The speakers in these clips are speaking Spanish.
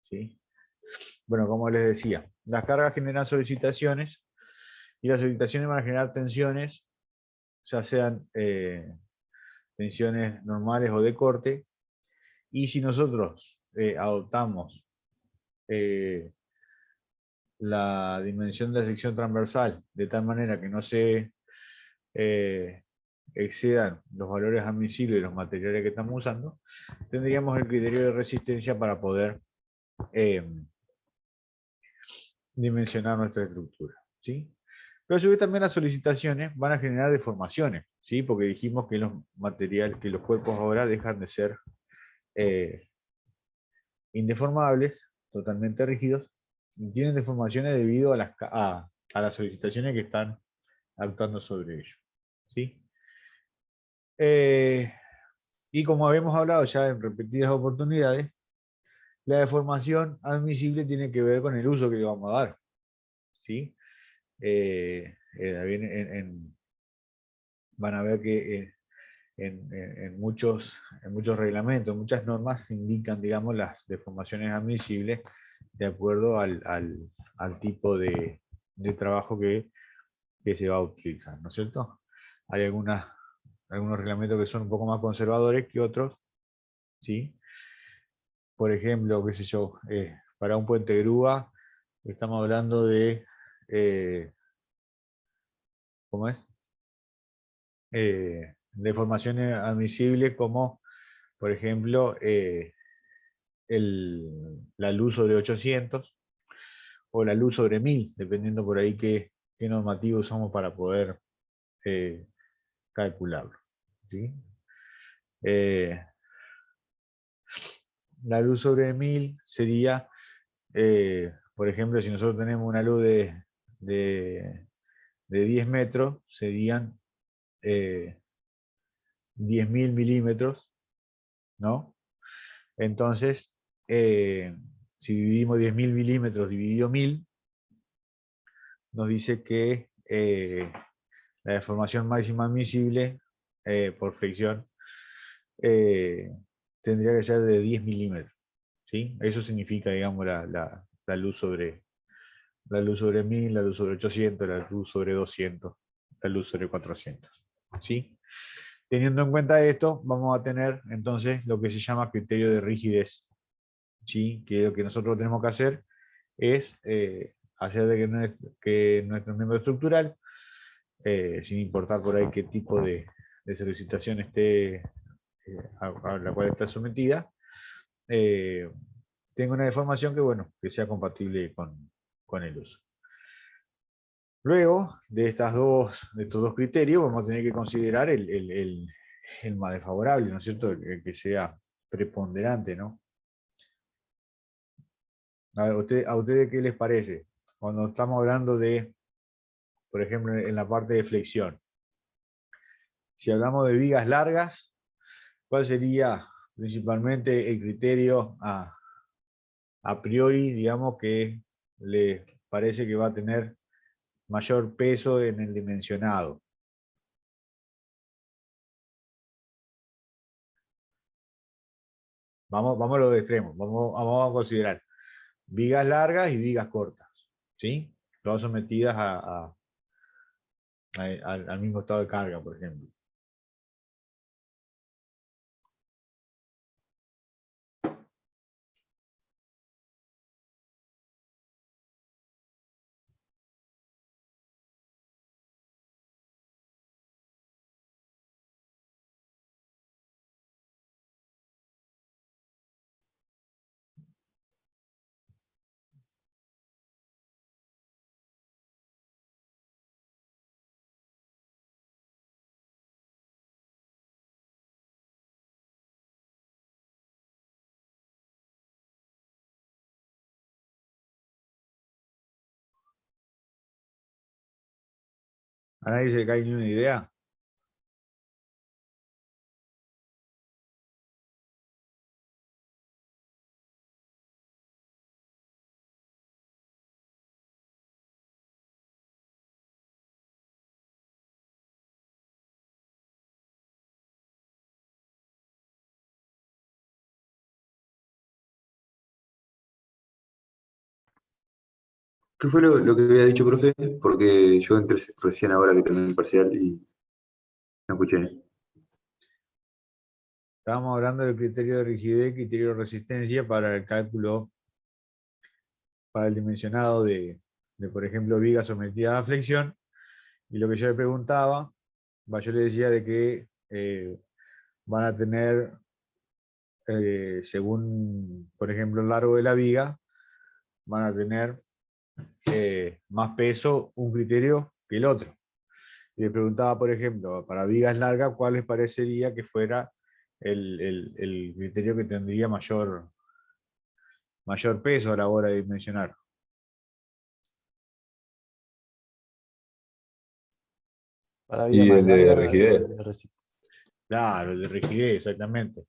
¿sí? Bueno, como les decía, las cargas generan solicitaciones y las solicitaciones van a generar tensiones, ya sean tensiones normales o de corte, y si nosotros adoptamos la dimensión de la sección transversal de tal manera que no se eh, excedan los valores admisibles de los materiales que estamos usando, tendríamos el criterio de resistencia para poder eh, dimensionar nuestra estructura, ¿sí? Pero a su vez también las solicitaciones van a generar deformaciones, ¿sí? Porque dijimos que los materiales, que los cuerpos ahora dejan de ser eh, indeformables, totalmente rígidos, y tienen deformaciones debido a las solicitaciones que están actuando sobre ellos, ¿sí? Eh, y como habíamos hablado ya en repetidas oportunidades, la deformación admisible tiene que ver con el uso que le vamos a dar, ¿sí? Van a ver que en muchos reglamentos, muchas normas indican, digamos, las deformaciones admisibles de acuerdo al tipo de trabajo que se va a utilizar, ¿no es cierto? Hay algunos reglamentos que son un poco más conservadores que otros, ¿sí? Por ejemplo, qué sé yo, para un puente grúa estamos hablando de, ¿cómo es? Deformaciones admisibles como, por ejemplo, la luz sobre 800 o la luz sobre 1000, dependiendo por ahí qué normativo usamos para poder eh, calcularlo, ¿sí? Eh, la luz sobre 1000 sería, por ejemplo, si nosotros tenemos una luz de, de 10 metros, serían 10.000 milímetros, ¿no? Entonces, si dividimos 10.000 milímetros dividido 1000, nos dice que la deformación máxima admisible por fricción eh, tendría que ser de 10 milímetros, ¿sí? Eso significa, digamos, la luz sobre 1000, la luz sobre 800, la luz sobre 200, la luz sobre 400, ¿sí? Teniendo en cuenta esto, vamos a tener entonces lo que se llama criterio de rigidez, ¿sí? Que lo que nosotros tenemos que hacer es hacer de que nuestro miembro estructural, sin importar por ahí qué tipo de solicitación esté a la cual está sometida, eh, tenga una deformación que, bueno, que sea compatible con el uso. Luego de estos dos criterios, vamos a tener que considerar el más desfavorable, ¿no es cierto? El que sea preponderante, ¿no? ¿A ustedes qué les parece? Cuando estamos hablando de, por ejemplo, en la parte de flexión, si hablamos de vigas largas, ¿cuál sería principalmente el criterio a priori, digamos, que les parece que va a tener mayor peso en el dimensionado? Vamos a los de extremos, vamos a considerar vigas largas y vigas cortas, ¿sí? Todas sometidas al mismo estado de carga, por ejemplo. ¿A nadie se le cae ni una idea? ¿Qué fue lo que había dicho, profe? Porque yo entré recién ahora que terminé el parcial y no escuché. Estábamos hablando del criterio de rigidez, criterio de resistencia para el cálculo, para el dimensionado por ejemplo, vigas sometidas a flexión. Y lo que yo le preguntaba, yo le decía de que van a tener, según, por ejemplo, el largo de la viga, van a tener más peso un criterio que el otro. Y le preguntaba, por ejemplo, para vigas largas, ¿cuál les parecería que fuera el criterio que tendría mayor peso a la hora de dimensionar? Para vida Y más el de larga, rigidez, Claro, el de rigidez, exactamente.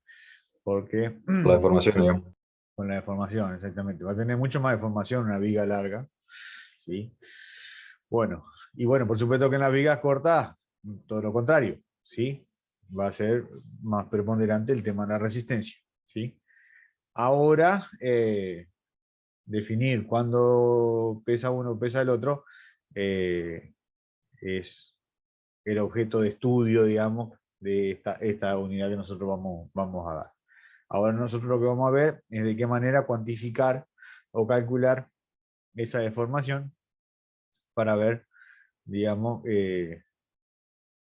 Porque la deformación, digamos. con la deformación, exactamente. Va a tener mucho más deformación una viga larga. ¿Sí? Bueno, y bueno, por supuesto que en las vigas cortas, todo lo contrario. ¿Sí? Va a ser más preponderante el tema de la resistencia. ¿Sí? Ahora, definir cuándo pesa uno, pesa el otro, eh, es el objeto de estudio, digamos, de esta unidad que nosotros vamos a dar. Ahora nosotros lo que vamos a ver es de qué manera cuantificar o calcular esa deformación para ver, digamos,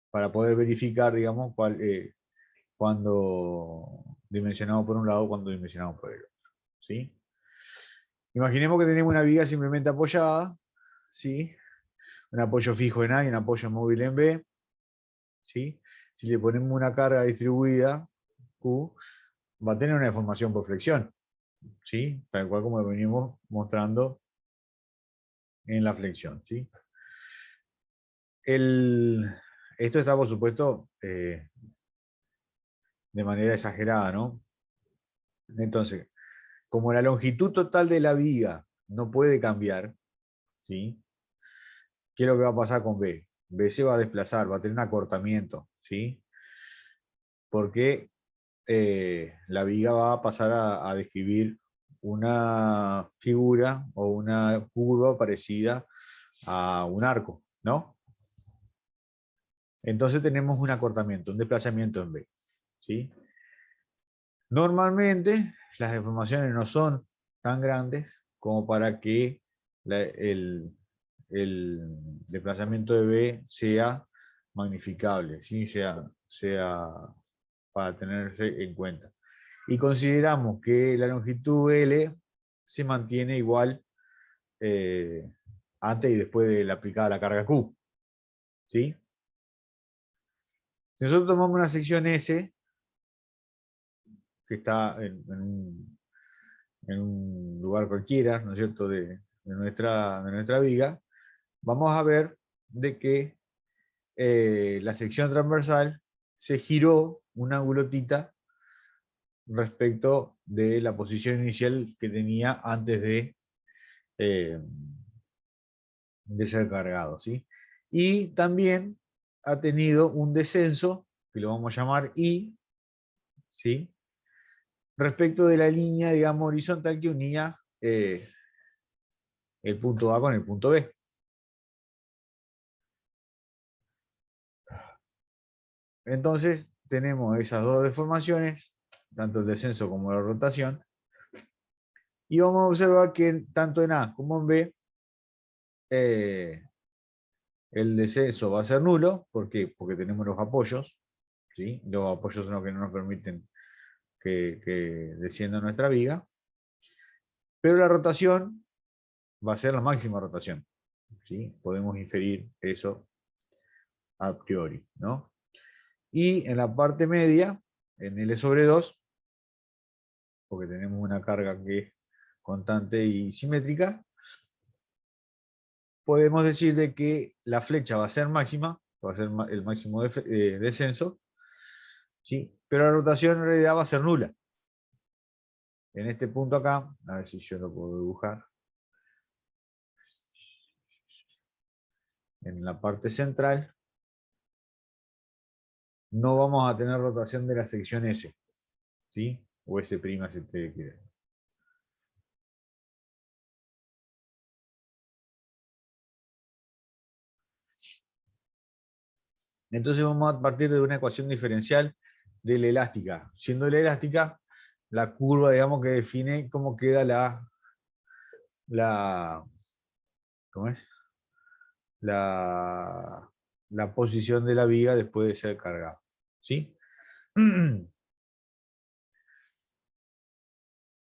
para poder verificar, digamos, cuando dimensionamos por un lado, cuando dimensionamos por el otro. ¿Sí? Imaginemos que tenemos una viga simplemente apoyada, ¿sí? Un apoyo fijo en A y un apoyo móvil en B. ¿Sí? Si le ponemos una carga distribuida, Q, va a tener una deformación por flexión. ¿Sí? Tal cual como venimos mostrando en la flexión. ¿Sí? El, esto está, por supuesto, de manera exagerada, ¿no? Entonces, como la longitud total de la viga no puede cambiar, ¿sí? ¿Qué es lo que va a pasar con B? B se va a desplazar, va a tener un acortamiento, ¿sí? Porque la viga va a pasar a describir una figura o una curva parecida a un arco, ¿no? Entonces tenemos un acortamiento, un desplazamiento en B, ¿sí? Normalmente las deformaciones no son tan grandes como para que el desplazamiento de B sea magnificable, ¿sí? sea para tenerse en cuenta. Y consideramos que la longitud L se mantiene igual eh, antes y después de la aplicada la carga Q. ¿Sí? Si nosotros tomamos una sección S, que está en un lugar cualquiera, ¿no es cierto?, de nuestra viga, vamos a ver de que la sección transversal se giró un ángulo θ respecto de la posición inicial que tenía antes eh, de ser cargado, ¿sí? Y también ha tenido un descenso, que lo vamos a llamar I, ¿sí? Respecto de la línea, digamos, horizontal que unía el punto A con el punto B. Entonces, tenemos esas dos deformaciones, tanto el descenso como la rotación, y vamos a observar que tanto en A como en B, eh, el descenso va a ser nulo. ¿Por qué? Porque tenemos los apoyos, ¿sí? Los apoyos son los que no nos permiten que descienda nuestra viga, pero la rotación va a ser la máxima rotación, ¿sí? Podemos inferir eso a priori, ¿no? Y en la parte media, en L sobre 2, porque tenemos una carga que es constante y simétrica, podemos decir de que la flecha va a ser máxima, va a ser el máximo descenso, ¿sí? Pero la rotación en realidad va a ser nula. En este punto acá, a ver si yo lo puedo dibujar, en la parte central, no vamos a tener rotación de la sección S, ¿sí? O S' si usted quiere. Entonces vamos a partir de una ecuación diferencial de la elástica. Siendo la elástica, la curva, digamos, que define cómo queda ¿cómo es? La posición de la viga después de ser cargado. ¿Sí?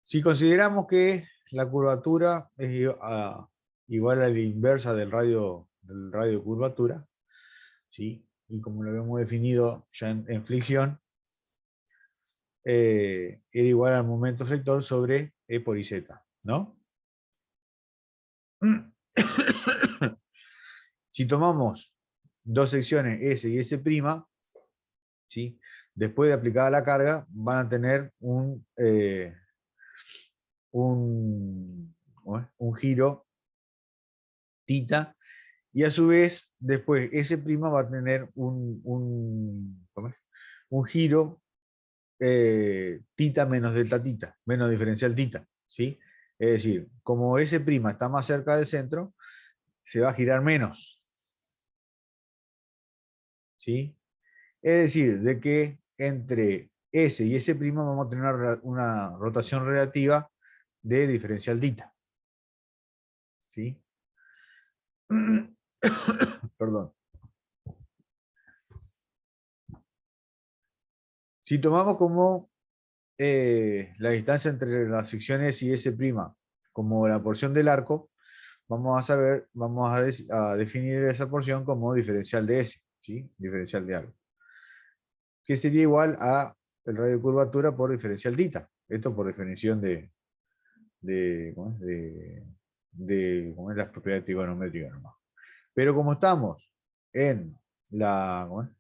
Si consideramos que la curvatura es igual a la inversa del radio de curvatura, ¿sí? Y como lo habíamos definido ya en fricción, era igual al momento flector sobre E por IZ, ¿no? Si tomamos dos secciones S y S', ¿sí? Después de aplicada la carga, van a tener un giro tita, y a su vez, después S' va a tener ¿cómo es? Un giro tita menos delta tita, menos diferencial tita, ¿sí? Es decir, como S' está más cerca del centro, se va a girar menos, ¿sí? Es decir, de que entre S y S' vamos a tener una rotación relativa de diferencial tita, ¿sí? Perdón. Si tomamos como la distancia entre las secciones y S' como la porción del arco, vamos a definir esa porción como diferencial de S, ¿sí? Diferencial de arco, que sería igual a el radio de curvatura por diferencial tita. Esto por definición ¿cómo es? ¿Cómo es? Las propiedades trigonométricas nomás. Pero como estamos en ¿cómo es?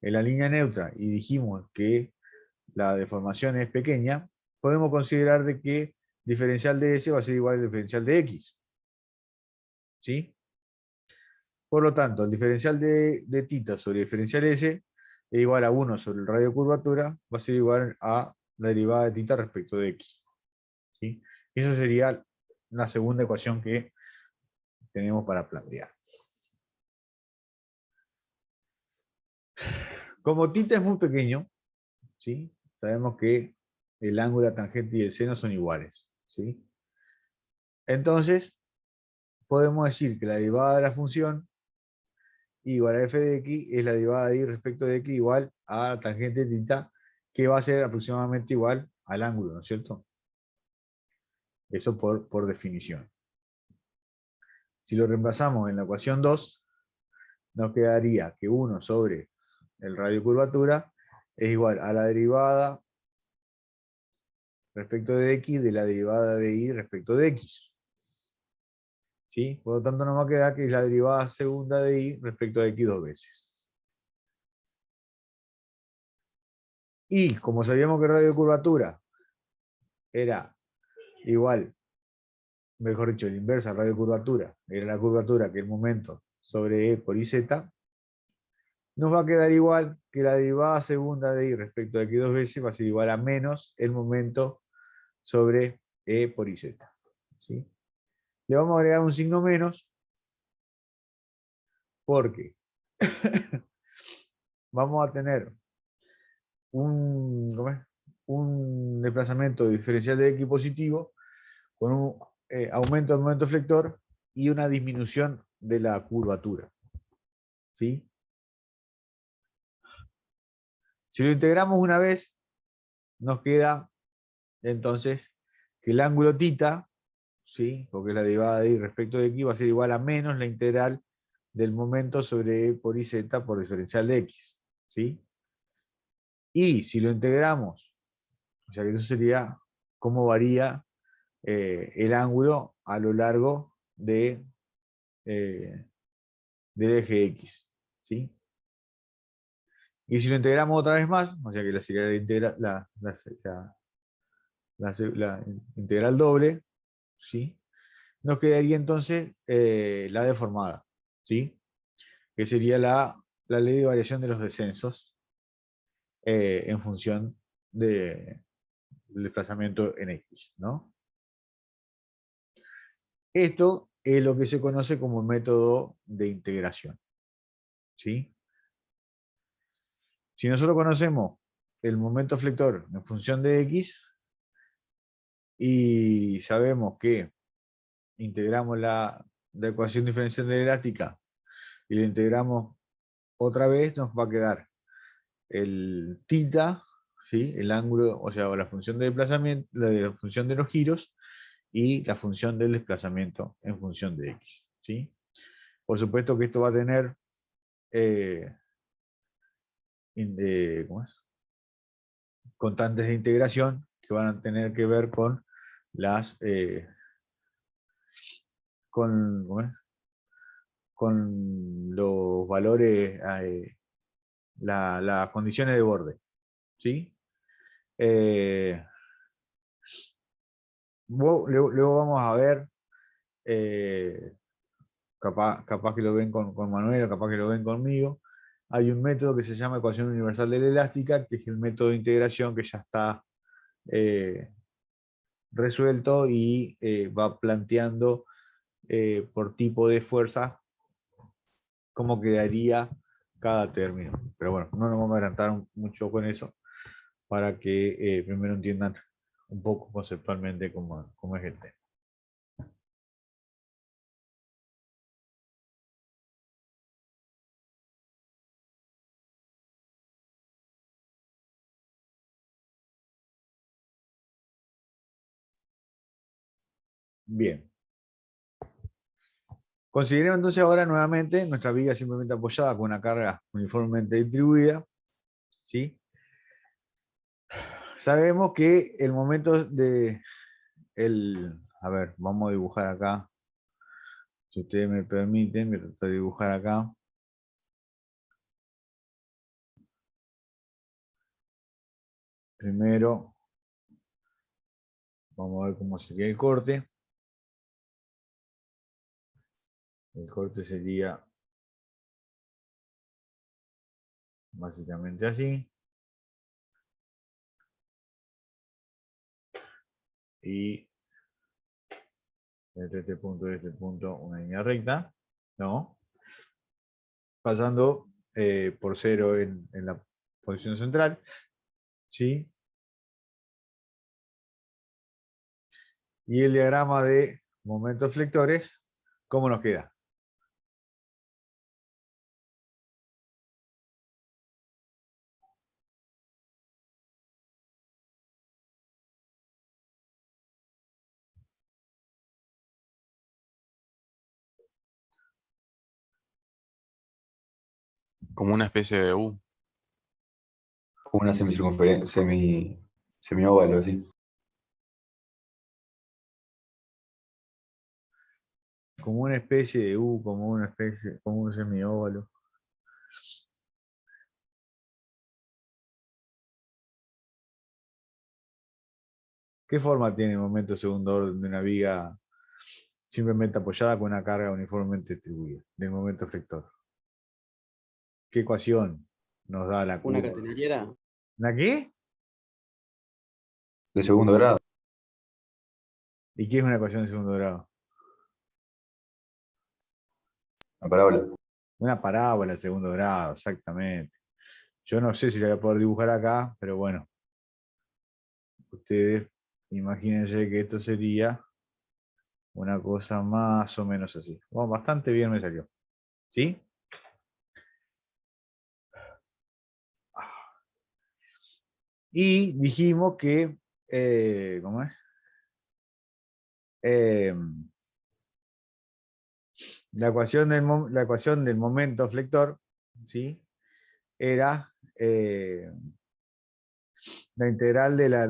En la línea neutra y dijimos que la deformación es pequeña, podemos considerar de que diferencial de S va a ser igual al diferencial de X, ¿sí? Por lo tanto, el diferencial de tita sobre el diferencial S es igual a 1 sobre el radio de curvatura, va a ser igual a la derivada de tita respecto de X, ¿sí? Esa sería la segunda ecuación que tenemos para plantear. Como tita es muy pequeño, ¿sí? Sabemos que el ángulo, la tangente y el seno son iguales, ¿sí? Entonces, podemos decir que la derivada de la función igual a f de x es la derivada de y respecto de x igual a la tangente de tita, que va a ser aproximadamente igual al ángulo, ¿no es cierto? Eso por definición. Si lo reemplazamos en la ecuación 2, nos quedaría que 1 sobre el radio de curvatura es igual a la derivada respecto de x de la derivada de y respecto de x. ¿Sí? Por lo tanto, nos va a quedar que es la derivada segunda de y respecto de x dos veces. Y como sabíamos que el radio de curvatura era igual, mejor dicho, la inversa radio de curvatura, era la curvatura que el momento sobre E por IZ, nos va a quedar igual que la derivada segunda de y respecto de x dos veces va a ser igual a menos el momento sobre E por IZ. ¿Sí? Le vamos a agregar un signo menos porque vamos a tener un desplazamiento diferencial de x positivo con un aumento del momento flector y una disminución de la curvatura. ¿Sí? Si lo integramos una vez, nos queda entonces que el ángulo tita, ¿sí? Porque la derivada de y respecto de x va a ser igual a menos la integral del momento sobre e por iz por diferencial de x. ¿Sí? Y si lo integramos, o sea que eso sería cómo varía el ángulo a lo largo del eje X. ¿Sí? Y si lo integramos otra vez más, o sea que la integral doble, ¿sí? Nos quedaría entonces la deformada, ¿sí? Que sería la ley de variación de los descensos en función del desplazamiento en X, ¿no? Esto es lo que se conoce como método de integración, ¿sí? Si nosotros conocemos el momento flector en función de X y sabemos que integramos la ecuación diferencial de la elástica y la integramos otra vez, nos va a quedar el θ, ¿sí? El ángulo, o sea, la función de desplazamiento, la función de los giros y la función del desplazamiento en función de X, ¿sí? Por supuesto que esto va a tener ¿cómo es? Constantes de integración que van a tener que ver con las ¿cómo es? Con los valores, las condiciones de borde, ¿sí? Luego vamos a ver, capaz que lo ven con Manuel, capaz que lo ven conmigo. Hay un método que se llama ecuación universal de la elástica, que es el método de integración que ya está resuelto y va planteando por tipo de fuerza cómo quedaría cada término. Pero bueno, no nos vamos a adelantar mucho con eso para que primero entiendan un poco conceptualmente cómo es el tema. Bien. Consideremos entonces ahora nuevamente nuestra viga simplemente apoyada con una carga uniformemente distribuida, ¿sí? Sabemos que el momento de a ver, vamos a dibujar acá. Si ustedes me permiten, me trato de dibujar acá. Primero, vamos a ver cómo sería el corte. El corte sería básicamente así. Y entre este punto y este punto una línea recta, ¿no? Pasando por 0 en la posición central, ¿sí? Y el diagrama de momentos flectores, ¿cómo nos queda? Como una especie de U. Como una semióvalo, así. Como una especie de U, como un semióvalo. ¿Qué forma tiene el momento segundo orden de una viga simplemente apoyada con una carga uniformemente distribuida del momento flector? ¿Qué ecuación nos da la Una curva? catenariera. ¿La qué? De segundo grado. ¿Y qué es una ecuación de segundo grado? Una parábola. Una parábola de segundo grado, exactamente. Yo no sé si la voy a poder dibujar acá, pero bueno. Ustedes imagínense que esto sería una cosa más o menos así. Bueno, bastante bien me salió. ¿Sí? Y dijimos que, ¿cómo es? La ecuación del momento flector, ¿sí? Era la integral de la,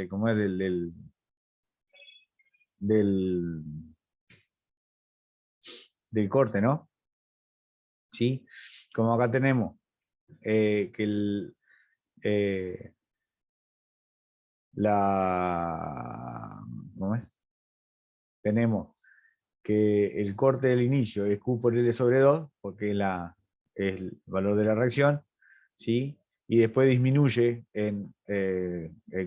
¿cómo es? Del, del corte, ¿no? ¿Sí? Como acá tenemos que ¿cómo es? Tenemos que el corte del inicio es Q por L sobre 2, porque es el valor de la reacción, ¿sí? Y después disminuye en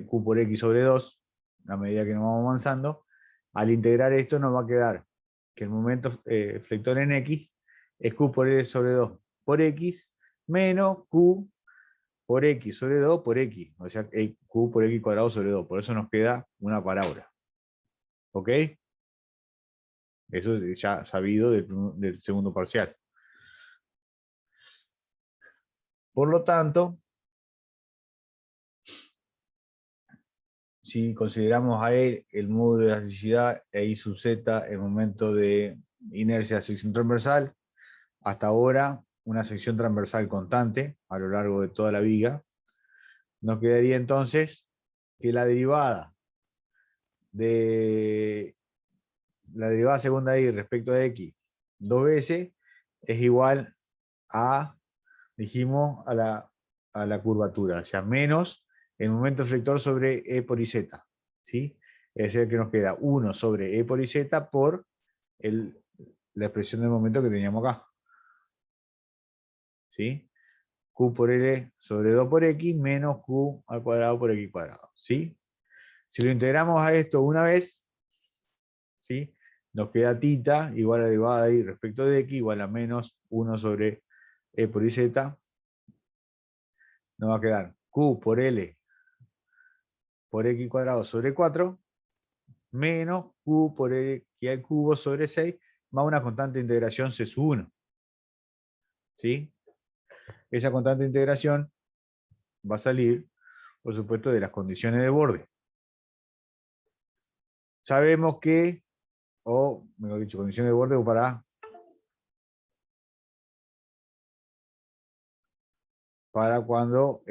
Q por X sobre 2, a medida que nos vamos avanzando. Al integrar esto nos va a quedar que el momento flector en X es Q por L sobre 2 por X menos Q por x sobre 2 por x. O sea, q por x cuadrado sobre 2. Por eso nos queda una parábola. ¿Ok? Eso es ya sabido del segundo parcial. Por lo tanto, si consideramos a E el módulo de elasticidad e I sub z el momento de inercia de sección transversal, hasta ahora una sección transversal constante a lo largo de toda la viga, nos quedaría entonces que la derivada segunda de I respecto de X dos veces es igual a, dijimos, a la curvatura, o sea, menos el momento eflector sobre E por IZ, ¿sí? Es el que nos queda 1 sobre E por IZ por la expresión del momento que teníamos acá, ¿sí? Q por L sobre 2 por X menos Q al cuadrado por X cuadrado, ¿sí? Si lo integramos a esto una vez, ¿sí? Nos queda θ igual a derivada de I respecto de X igual a menos 1 sobre E por IZ. Nos va a quedar Q por L por X cuadrado sobre 4 menos Q por X al cubo sobre 6 más una constante de integración C sub 1. ¿Sí? Esa constante de integración va a salir, por supuesto, de las condiciones de borde. Sabemos que, o mejor dicho, condiciones de borde para cuando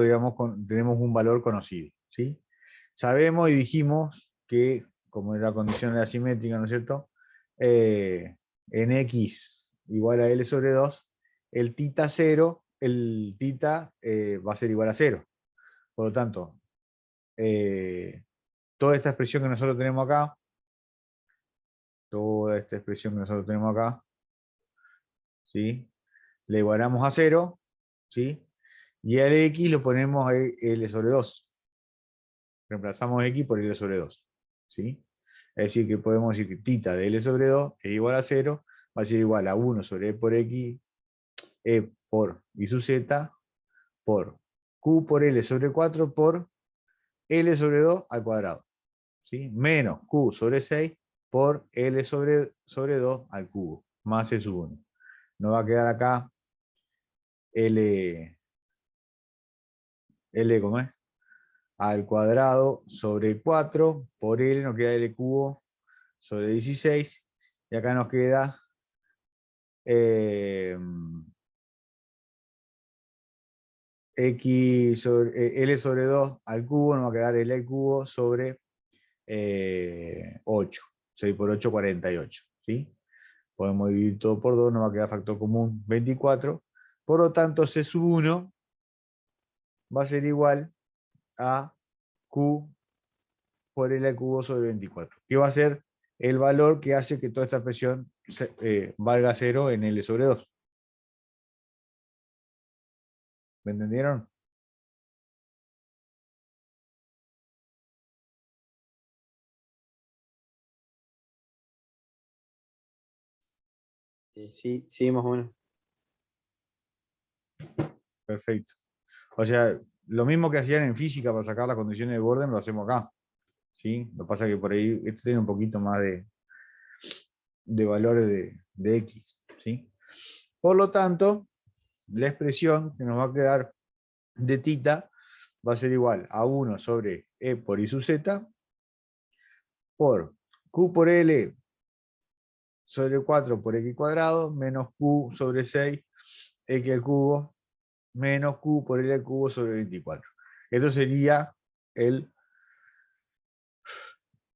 digamos, tenemos un valor conocido, ¿sí? Sabemos y dijimos que, como la condición era simétrica, ¿no es cierto? En X igual a L sobre 2, el θ 0, el θ va a ser igual a 0. Por lo tanto, toda esta expresión que nosotros tenemos acá, ¿sí? Le igualamos a 0, ¿sí? Y al X lo ponemos a L sobre 2. Reemplazamos X por L sobre 2. ¿Sí? Es decir, que podemos decir que θ de L sobre 2 es igual a 0, va a ser igual a 1 sobre E por X, E por I sub Z, por Q por L sobre 4 por L sobre 2 al cuadrado. ¿Sí? Menos Q sobre 6 por L sobre 2 al cubo, más E sub 1. Nos va a quedar acá ¿cómo es? Al cuadrado sobre 4 por L nos queda L cubo sobre 16 y acá nos queda X sobre, L sobre 2 al cubo, nos va a quedar L al cubo sobre 8. 6 por 8, 48. ¿Sí? Podemos dividir todo por 2, nos va a quedar factor común 24. Por lo tanto, C sub 1 va a ser igual a Q por L al cubo sobre 24. ¿Qué va a ser el valor que hace que toda esta expresión valga 0 en L sobre 2? ¿Me entendieron? Sí, sí, más o menos. Perfecto. O sea, lo mismo que hacían en física para sacar las condiciones de borde, lo hacemos acá. ¿Sí? Lo que pasa es que por ahí esto tiene un poquito más de valores de X. ¿Sí? Por lo tanto, la expresión que nos va a quedar de θ va a ser igual a 1 sobre E por I sub Z por Q por L sobre 4 por X cuadrado menos Q sobre 6 X al cubo menos Q por L al cubo sobre 24. Esto sería el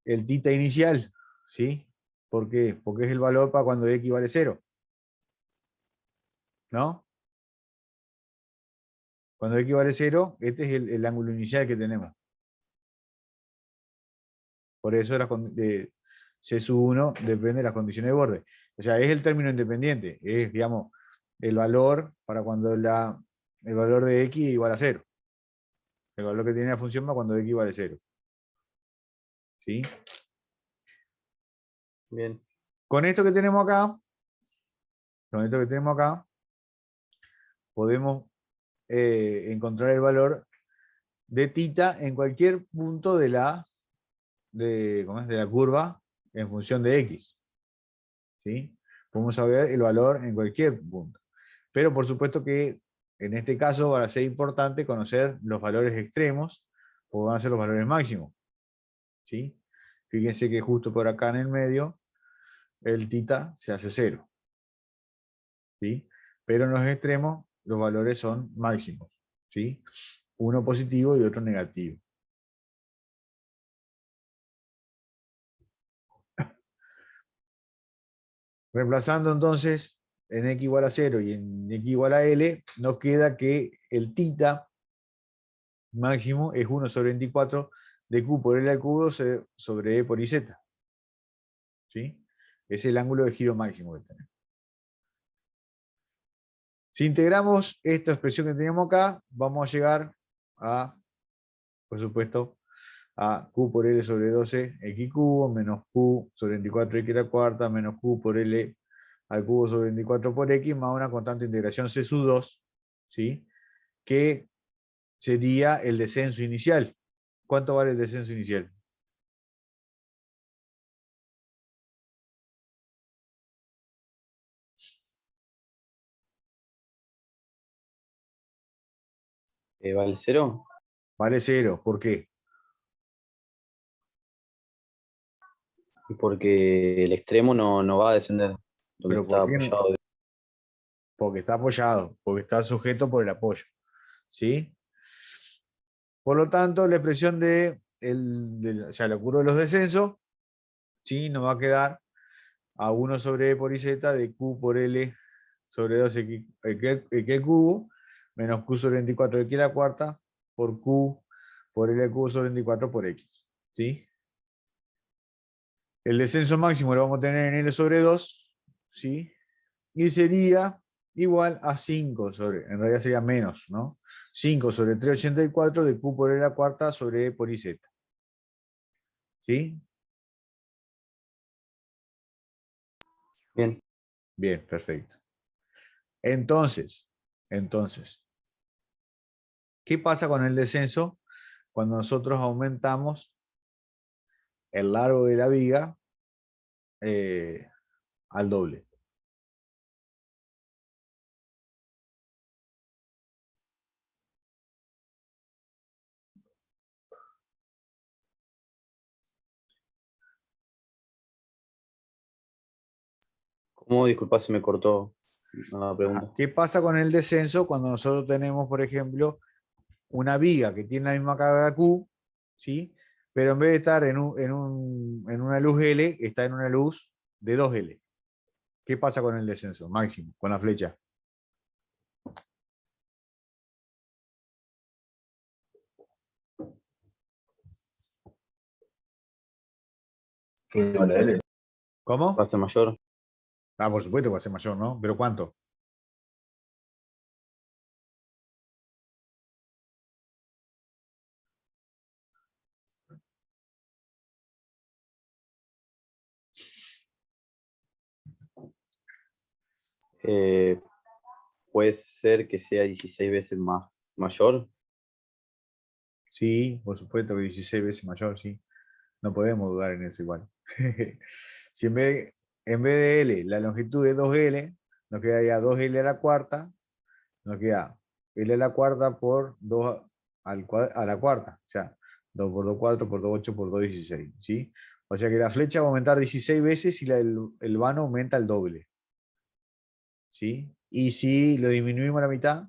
θ inicial, ¿sí? ¿Por qué? Porque es el valor para cuando X vale 0. ¿No? Cuando X vale 0, este es el ángulo inicial que tenemos. Por eso C sub 1 depende de las condiciones de borde. O sea, es el término independiente. Es, digamos, el valor para cuando el valor de X igual a 0. El valor que tiene la función para cuando X vale 0. ¿Sí? Bien. Con esto que tenemos acá, con esto que tenemos acá, podemos encontrar el valor de θ en cualquier punto de la, ¿cómo es? De la curva en función de x. ¿Sí? Podemos saber el valor en cualquier punto. Pero por supuesto que en este caso va a ser importante conocer los valores extremos, porque van a ser los valores máximos. ¿Sí? Fíjense que justo por acá en el medio, el θ se hace 0. ¿Sí? Pero en los extremos los valores son máximos. ¿Sí? Uno positivo y otro negativo. Reemplazando entonces en x igual a 0 y en x igual a L, nos queda que el θ máximo es 1 sobre 24 de Q por L al cubo sobre E por IZ. ¿Sí? Es el ángulo de giro máximo que tenemos. Si integramos esta expresión que teníamos acá, vamos a llegar a, por supuesto, a Q por L sobre 12 X cubo menos Q sobre 24 X a la cuarta menos Q por L al cubo sobre 24 por X más una constante de integración C sub 2, ¿sí? Que sería el descenso inicial. ¿Cuánto vale el descenso inicial? ¿Vale 0? Vale 0. ¿Por qué? Porque el extremo no va a descender donde ¿Pero está por qué no? apoyado. Porque está apoyado, porque está sujeto por el apoyo. ¿Sí? Por lo tanto, la expresión o sea, la curva de los descensos, ¿sí? Nos va a quedar a 1 sobre E por IZ de Q por L sobre 2X X cubo menos Q sobre 24 X a la cuarta por Q por L al cubo sobre 24 por X. ¿Sí? El descenso máximo lo vamos a tener en L sobre 2, ¿sí? Y sería igual a 5 sobre, en realidad sería menos, ¿no? 5 sobre 384 de Q por L a la cuarta sobre E por IZ. ¿Sí? Bien. Bien, perfecto. Entonces, ¿qué pasa con el descenso cuando nosotros aumentamos el largo de la viga al doble? ¿Cómo? Disculpa, se me cortó la pregunta. ¿Qué pasa con el descenso cuando nosotros tenemos, por ejemplo, una viga que tiene la misma carga Q, ¿sí? Pero en vez de estar en una luz L, está en una luz de 2L? ¿Qué pasa con el descenso máximo, con la flecha? ¿Va a ¿Cómo? ser mayor? Ah, por supuesto que va a ser mayor, ¿no? ¿Pero cuánto? Eh, Puede ser que sea 16 veces más mayor. Sí, por supuesto que 16 veces mayor, sí. No podemos dudar en eso igual. Si en vez de L, la longitud es 2L, nos quedaría 2L a la cuarta, nos queda L a la cuarta por 2 a la cuarta. O sea, 2 por 2, 4 por 2, 8 por 2, 16. ¿Sí? O sea que la flecha va a aumentar 16 veces y el vano aumenta el doble. ¿Sí? Y si lo disminuimos a la mitad,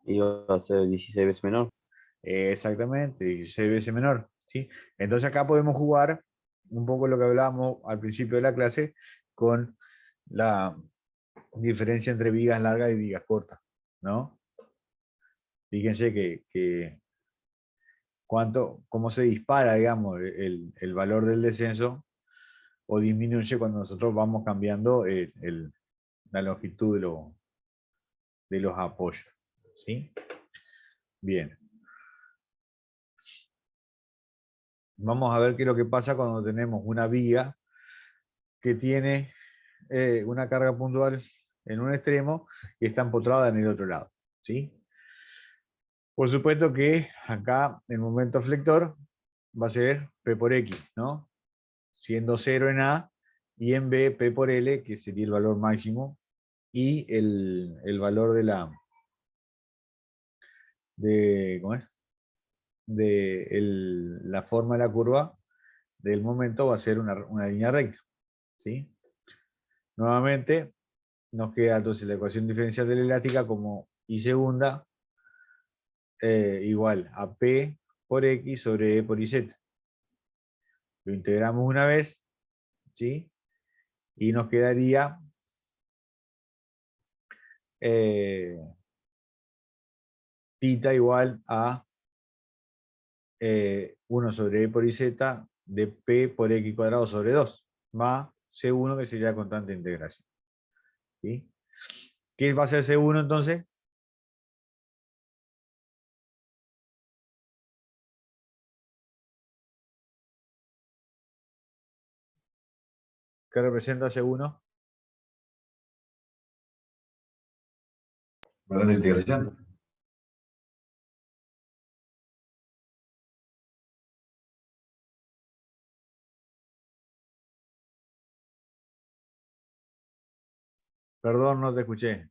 Y va a ser 16 veces menor. exactamente, 16 veces menor. ¿Sí? Entonces acá podemos jugar un poco lo que hablábamos al principio de la clase con la diferencia entre vigas largas y vigas cortas, ¿no? Fíjense que cómo se dispara, digamos, el valor del descenso o disminuye cuando nosotros vamos cambiando la longitud de los apoyos. ¿Sí? Bien. Vamos a ver qué es lo que pasa cuando tenemos una viga que tiene una carga puntual en un extremo y está empotrada en el otro lado. ¿Sí? Por supuesto que acá el momento flector va a ser P por X, ¿no? Siendo 0 en A y en B P por L, que sería el valor máximo, y el valor ¿cómo es? La forma de la curva del momento va a ser una línea recta. ¿Sí? Nuevamente, nos queda entonces la ecuación diferencial de la elástica como I segunda igual a P por X sobre E por IZ. Lo integramos una vez, ¿sí? Y nos quedaría θ igual a 1 sobre E por IZ de P por X cuadrado sobre 2, más C1 que sería la constante de integración. ¿Sí? ¿Qué va a ser C1 entonces? ¿Qué representa C1? ¿Valor de integración? Perdón, no te escuché.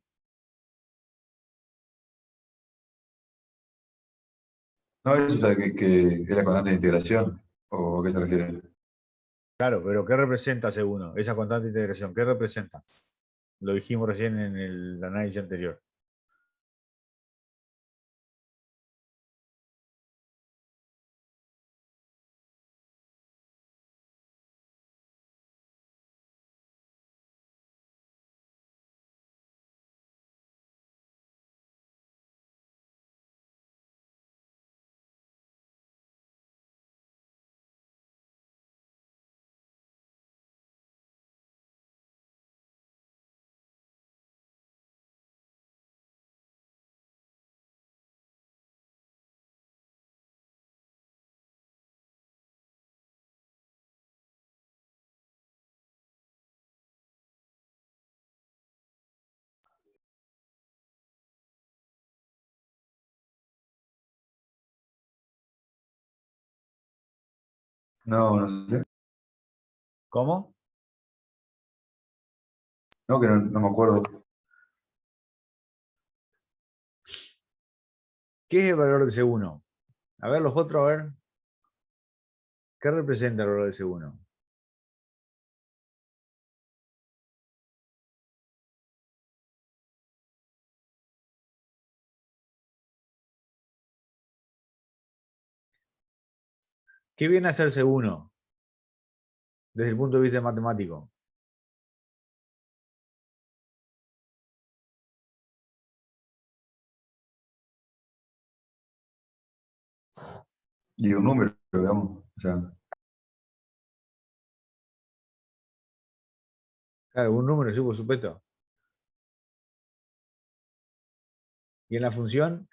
No, eso, o sea, que es la constante de integración, ¿o a qué se refiere? Claro, pero ¿qué representa C1? Esa constante de integración, ¿qué representa? Lo dijimos recién en el análisis anterior. No, no sé. ¿Cómo? No, que no me acuerdo. ¿Qué es el valor de C1? A ver, los otros, a ver. ¿Qué representa el valor de C1? ¿Qué viene a ser C1 desde el punto de vista matemático? Y un número, digamos. O sea, Claro, un número, sí, por supuesto. ¿Y en la función?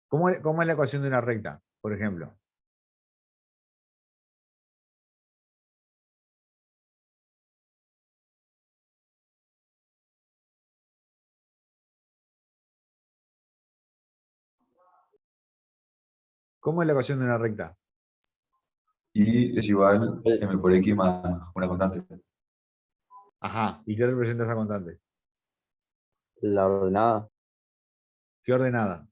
¿Cómo es la ecuación de una recta, por ejemplo? ¿Cómo es la ecuación de una recta? y es igual m por x más una constante. Ajá. ¿Y qué representa esa constante? La ordenada ¿Qué ordenada?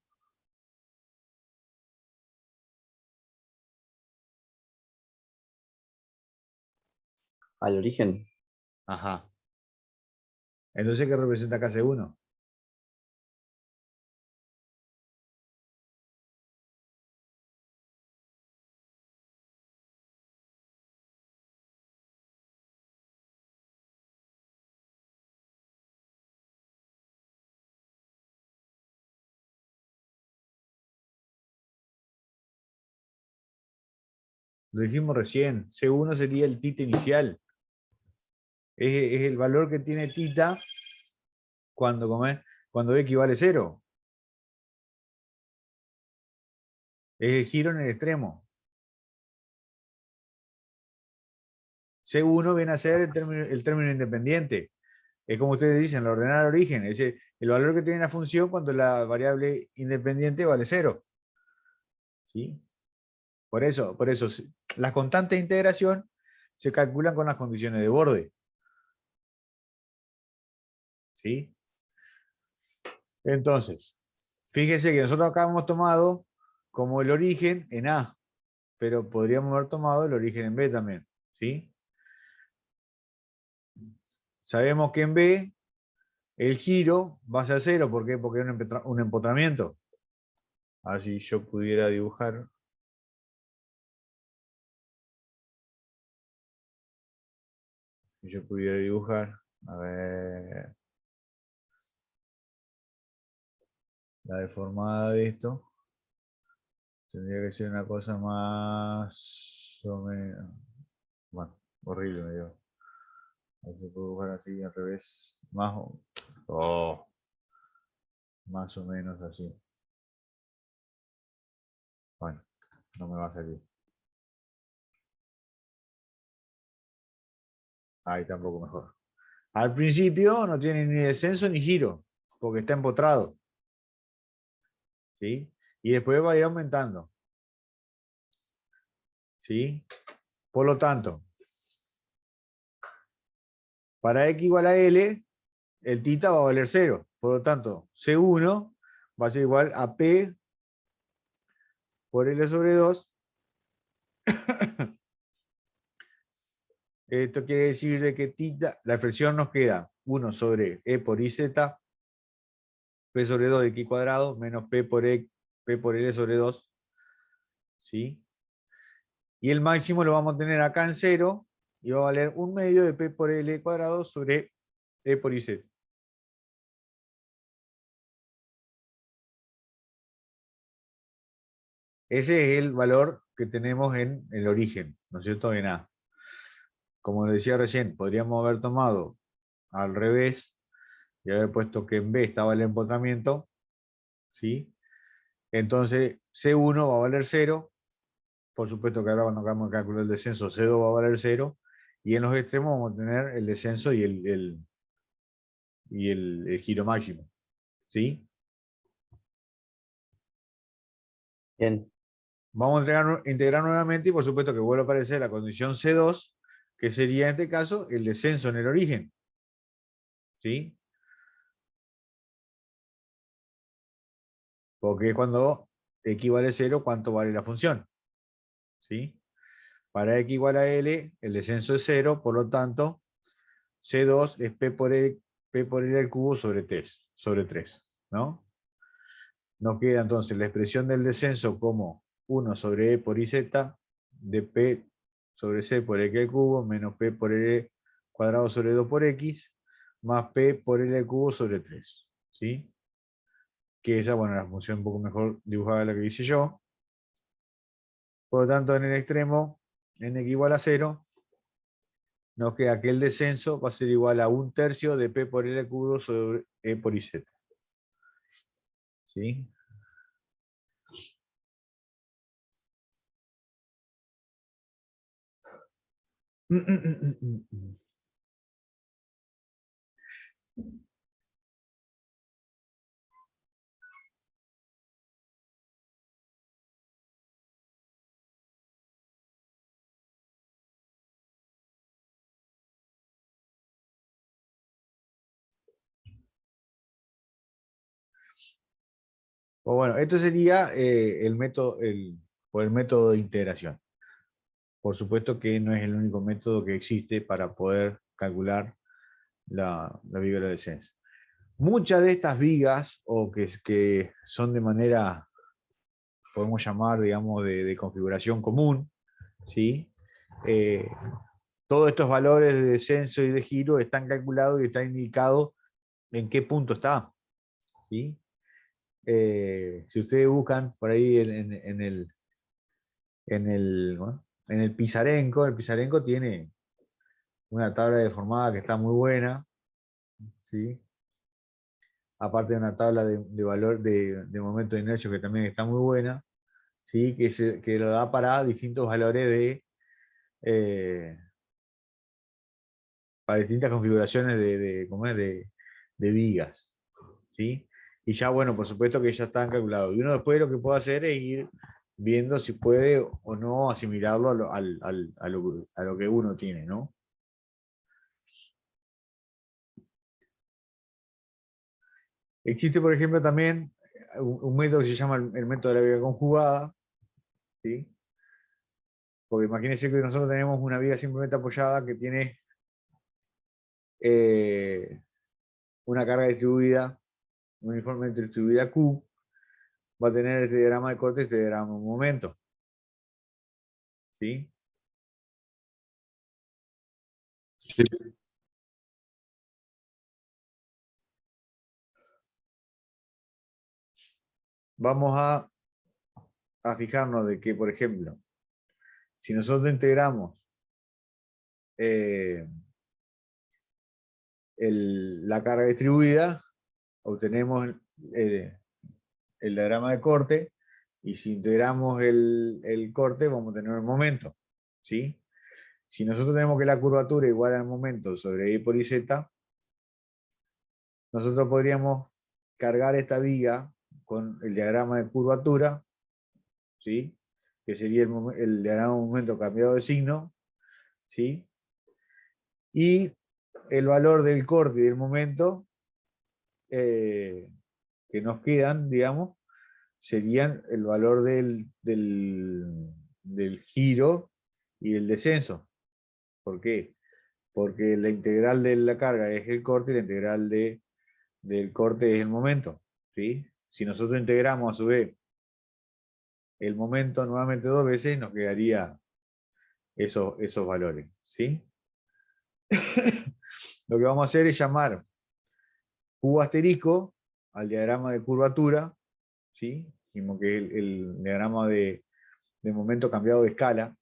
al origen. Ajá. Entonces, ¿qué representa acá C1? Lo dijimos recién. C1 sería el tita inicial. Es el valor que tiene tita cuando equivale a 0. Es el giro en el extremo. C1 viene a ser el término independiente. Es como ustedes dicen, la ordenada de origen. Es el valor que tiene la función cuando la variable independiente vale 0. ¿Sí? Por eso, las constantes de integración se calculan con las condiciones de borde. ¿Sí? Entonces, fíjense que nosotros acá hemos tomado como el origen en A, pero podríamos haber tomado el origen en B también. ¿Sí? Sabemos que en B el giro va a ser 0. ¿Por qué? Porque es un empotramiento. A ver si yo pudiera dibujar. Si yo pudiera dibujar. A ver. La deformada de esto. Tendría que ser una cosa más o menos. Bueno, horrible me dio. A ver si puedo dibujar así al revés. Más o menos así. Bueno, no me va a salir. Ahí tampoco mejor. Al principio no tiene ni descenso ni giro, porque está empotrado. ¿Sí? Y después va a ir aumentando. ¿Sí? Por lo tanto, para x igual a L, el tita va a valer 0. Por lo tanto, C1 va a ser igual a P por L sobre 2. Esto quiere decir de que tita, la expresión nos queda 1 sobre E por IZ, P sobre 2 de x cuadrado, menos P por L sobre 2. ¿Sí? Y el máximo lo vamos a tener acá en 0 y va a valer 1/2 de P por L cuadrado sobre E por IZ. Ese es el valor que tenemos en el origen, ¿no es cierto? En A. Como decía recién, podríamos haber tomado al revés y haber puesto que en B estaba el empotramiento, ¿sí? Entonces C1 va a valer 0, por supuesto que ahora cuando hagamos el cálculo del descenso, C2 va a valer 0, y en los extremos vamos a tener el descenso y el giro máximo, ¿sí? Bien. Vamos a integrar nuevamente y por supuesto que vuelve a aparecer la condición C2, que sería en este caso el descenso en el origen, ¿sí? Porque es cuando x vale 0, ¿cuánto vale la función? ¿Sí? Para x igual a L, el descenso es 0, por lo tanto, C2 es P por L al cubo sobre 3, ¿no? Nos queda entonces la expresión del descenso como 1 sobre E por IZ de P sobre C por X al cubo menos P por L cuadrado sobre 2 por X más P por L al cubo sobre 3. ¿Sí? Que esa, bueno, la función un poco mejor dibujada de la que hice yo. Por lo tanto, en el extremo, n igual a 0, nos queda que el descenso va a ser igual a 1/3 de P por L al cubo sobre E por IZ. ¿Sí? O bueno, esto sería el método de integración. Por supuesto que no es el único método que existe para poder calcular la viga de la descenso. Muchas de estas vigas, o que son de manera, podemos llamar, digamos, de configuración común, ¿sí? Todos estos valores de descenso y de giro están calculados y está indicado en qué punto está. ¿Sí? Si ustedes buscan por ahí en el, ¿no? En el Pisarenko tiene una tabla deformada que está muy buena, ¿sí? Aparte de una tabla de valor de momento de inercia que también está muy buena, ¿sí? Que lo da para distintos valores eh, para distintas configuraciones ¿cómo es? De vigas, ¿sí? Y ya, bueno, por supuesto que ya están calculados. Y uno después lo que puede hacer es ir viendo si puede o no asimilarlo a lo que uno tiene, ¿no? Existe, por ejemplo, también un método que se llama el método de la viga conjugada, ¿sí? Porque imagínense que nosotros tenemos una viga simplemente apoyada que tiene eh, una carga distribuida, uniformemente distribuida Q, va a tener este diagrama de corte y este diagrama de momento, ¿sí? Sí. Vamos a fijarnos de que, por ejemplo, si nosotros integramos eh, la carga distribuida, obtenemos el diagrama de corte, y si integramos el corte, vamos a tener el momento, ¿sí? Si nosotros tenemos que la curvatura igual al momento sobre I por IZ, nosotros podríamos cargar esta viga con el diagrama de curvatura, ¿sí? Que sería el diagrama de momento cambiado de signo, ¿sí? Y el valor del corte y del momento que nos quedan, digamos, serían el valor del giro y el descenso. ¿Por qué? Porque la integral de la carga es el corte y la integral del corte es el momento, ¿sí? Si nosotros integramos a su vez el momento nuevamente dos veces, nos quedaría esos valores, ¿sí? Lo que vamos a hacer es llamar Q asterisco al diagrama de curvatura, ¿sí? Dijimos que es el diagrama de momento cambiado de escala,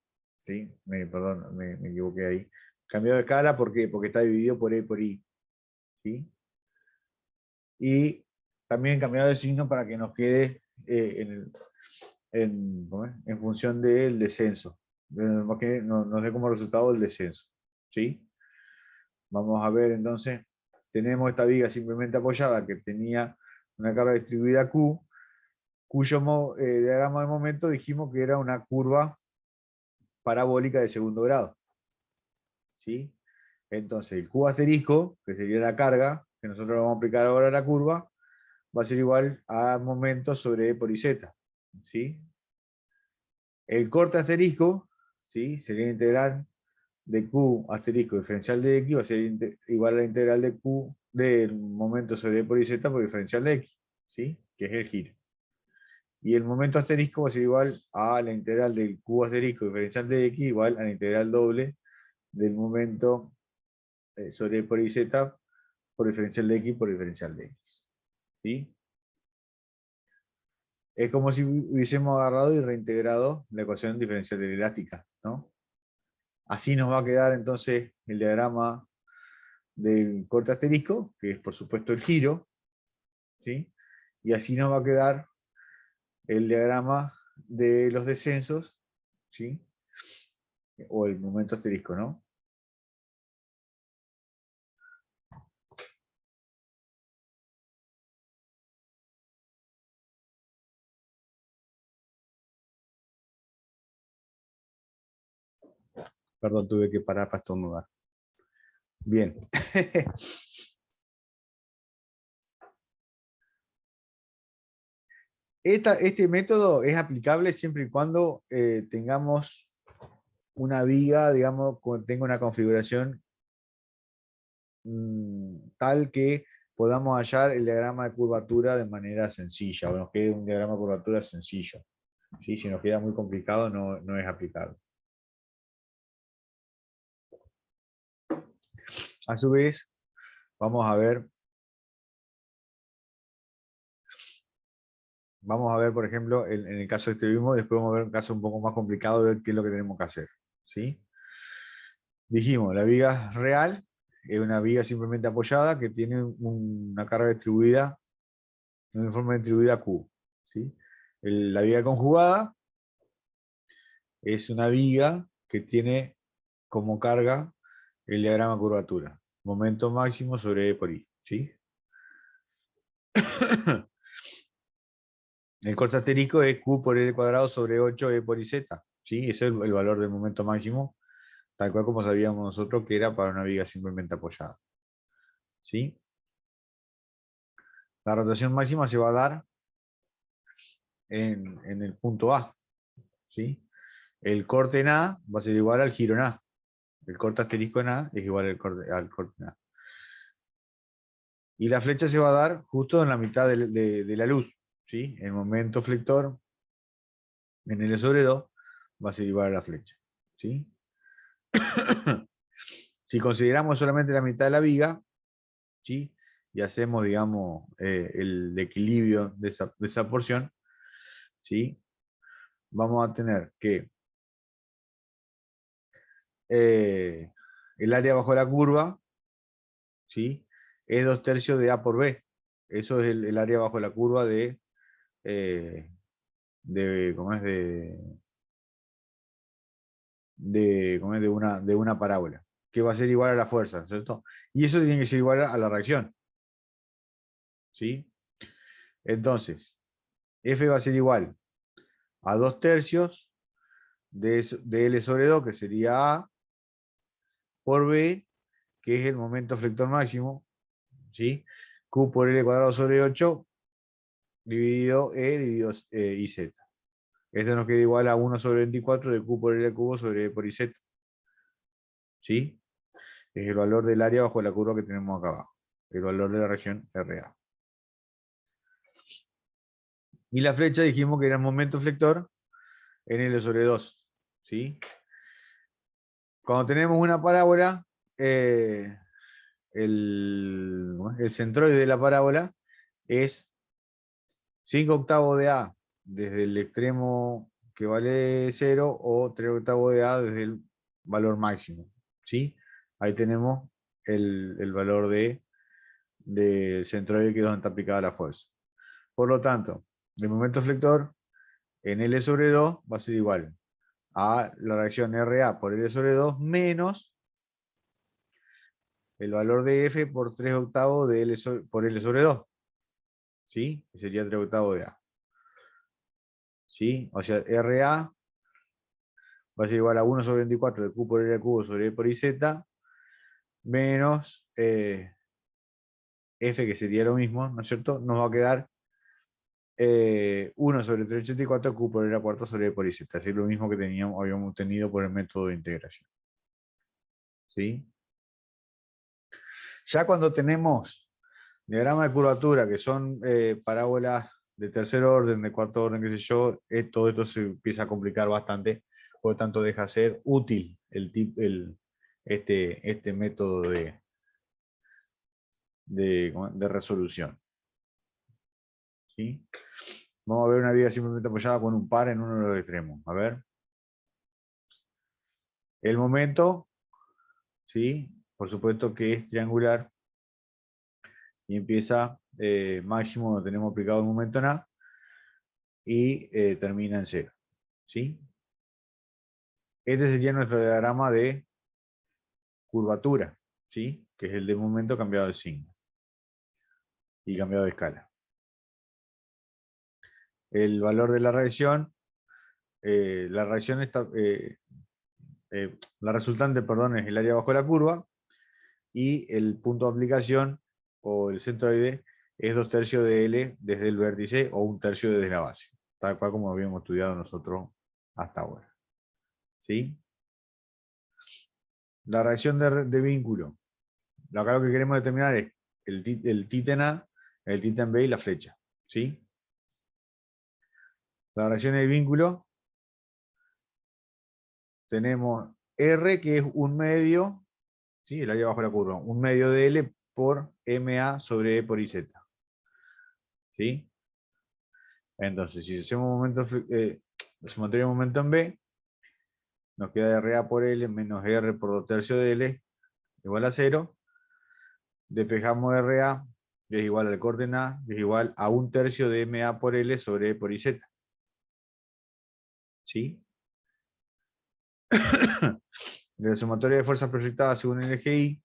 ¿sí? Perdón, me equivoqué ahí. Cambiado de escala, ¿por qué? Porque está dividido por E por I, ¿sí? Y también cambiado de signo para que nos quede en función del descenso. Que nos dé como resultado el descenso, ¿sí? Vamos a ver entonces, tenemos esta viga simplemente apoyada que tenía una carga distribuida Q, cuyo diagrama de momento dijimos que era una curva parabólica de segundo grado, ¿sí? Entonces el Q asterisco, que sería la carga, que nosotros vamos a aplicar ahora a la curva, va a ser igual a momento sobre E por IZ, ¿sí? El corte asterisco, ¿sí? Sería integral de Q asterisco diferencial de X, va a ser igual a la integral de Q del momento sobre E por IZ por diferencial de X, ¿sí? Que es el giro. Y el momento asterisco va a ser igual a la integral del Q asterisco diferencial de X igual a la integral doble del momento sobre E por IZ por diferencial de X por diferencial de X, ¿sí? Es como si hubiésemos agarrado y reintegrado la ecuación diferencial elástica, ¿no? Así nos va a quedar entonces el diagrama del corte asterisco, que es por supuesto el giro, ¿sí? Y así nos va a quedar el diagrama de los descensos, ¿sí? O el momento asterisco, ¿no? Perdón, tuve que parar para estornudar. Bien. Este método es aplicable siempre y cuando tengamos una viga, digamos, tenga una configuración tal que podamos hallar el diagrama de curvatura de manera sencilla, o nos quede un diagrama de curvatura sencillo. ¿Sí? Si nos queda muy complicado, no es aplicable. A su vez, vamos a ver vamos a ver, por ejemplo, en el caso de este mismo, después vamos a ver un caso un poco más complicado de ver qué es lo que tenemos que hacer. ¿Sí? Dijimos, la viga real es una viga simplemente apoyada que tiene una carga distribuida, una forma distribuida Q. ¿Sí? La viga conjugada es una viga que tiene como carga el diagrama de curvatura. Momento máximo sobre E por I. ¿Sí? El corte asterisco es Q por L cuadrado sobre 8E por IZ. ¿Sí? Ese es el valor del momento máximo, tal cual como sabíamos nosotros que era para una viga simplemente apoyada. ¿Sí? La rotación máxima se va a dar en el punto A. ¿Sí? El corte en A va a ser igual al giro en A. El corte asterisco en A es igual al corte en A. Y la flecha se va a dar justo en la mitad de la luz. ¿Sí? El momento flector en L sobre 2 va a ser igual a la flecha. ¿Sí? Si consideramos solamente la mitad de la viga, ¿sí? Y hacemos, digamos, el equilibrio de esa porción, ¿sí? Vamos a tener que el área bajo la curva, ¿sí? Es 2/3 de A por B. Eso es el área bajo la curva ¿cómo es? ¿Cómo es? De una parábola, que va a ser igual a la fuerza, ¿cierto? Y eso tiene que ser igual a la reacción, ¿sí? Entonces, F va a ser igual a 2/3 de L sobre 2, que sería A, por B, que es el momento flector máximo, ¿sí? Q por L cuadrado sobre 8, dividido E, dividido IZ. Esto nos queda igual a 1 sobre 24 de Q por L al cubo sobre E por IZ. ¿Sí? Es el valor del área bajo la curva que tenemos acá abajo. El valor de la región RA. Y la flecha dijimos que era el momento flector en L sobre 2. ¿Sí? Cuando tenemos una parábola, el centroide de la parábola es 5/8 de A desde el extremo que vale 0 o 3/8 de A desde el valor máximo. ¿Sí? Ahí tenemos el valor del centroide que es donde está aplicada la fuerza. Por lo tanto, el momento flector en L sobre 2 va a ser igual a la reacción RA por L sobre 2 menos el valor de F por 3/8 de por L sobre 2. ¿Sí? Que sería 3/8 de A. ¿Sí? O sea, RA va a ser igual a 1 sobre 24 de Q por L al cubo sobre E por IZ, menos F, que sería lo mismo, ¿no es cierto? Nos va a quedar 1 sobre 384 Q por L a la cuarta sobre E por IZ. Es decir, lo mismo que habíamos obtenido por el método de integración. ¿Sí? Ya cuando tenemos diagrama de curvatura, que son parábolas de tercer orden, de cuarto orden, qué sé yo, todo esto se empieza a complicar bastante, por lo tanto deja de ser útil este método de resolución. ¿Sí? Vamos a ver una viga simplemente apoyada con un par en uno de los extremos. A ver. El momento, ¿sí? Por supuesto que es triangular y empieza máximo donde tenemos aplicado el momento en A y termina en 0. ¿Sí? Este sería nuestro diagrama de curvatura, ¿sí? Que es el de momento cambiado de signo y cambiado de escala. El valor de la reacción está, la resultante, perdón, es el área bajo la curva y el punto de aplicación o el centroide es 2/3 de L desde el vértice o 1/3 desde la base, tal cual como habíamos estudiado nosotros hasta ahora. ¿Sí? La reacción de vínculo. Acá lo que queremos determinar es el títen A, el títen B y la flecha. ¿Sí? La reacción de vínculo, tenemos R, que es un medio, ¿sí? El área bajo la curva, un medio de L por MA sobre E por IZ. ¿Sí? Entonces, si hacemos sumatoria de momento en B, nos queda RA por L menos R por 2/3 de L igual a 0. Despejamos RA, que es igual al corte en A, que es igual a 1/3 de MA por L sobre E por IZ. ¿Sí? De la sumatoria de fuerzas proyectadas según el eje Y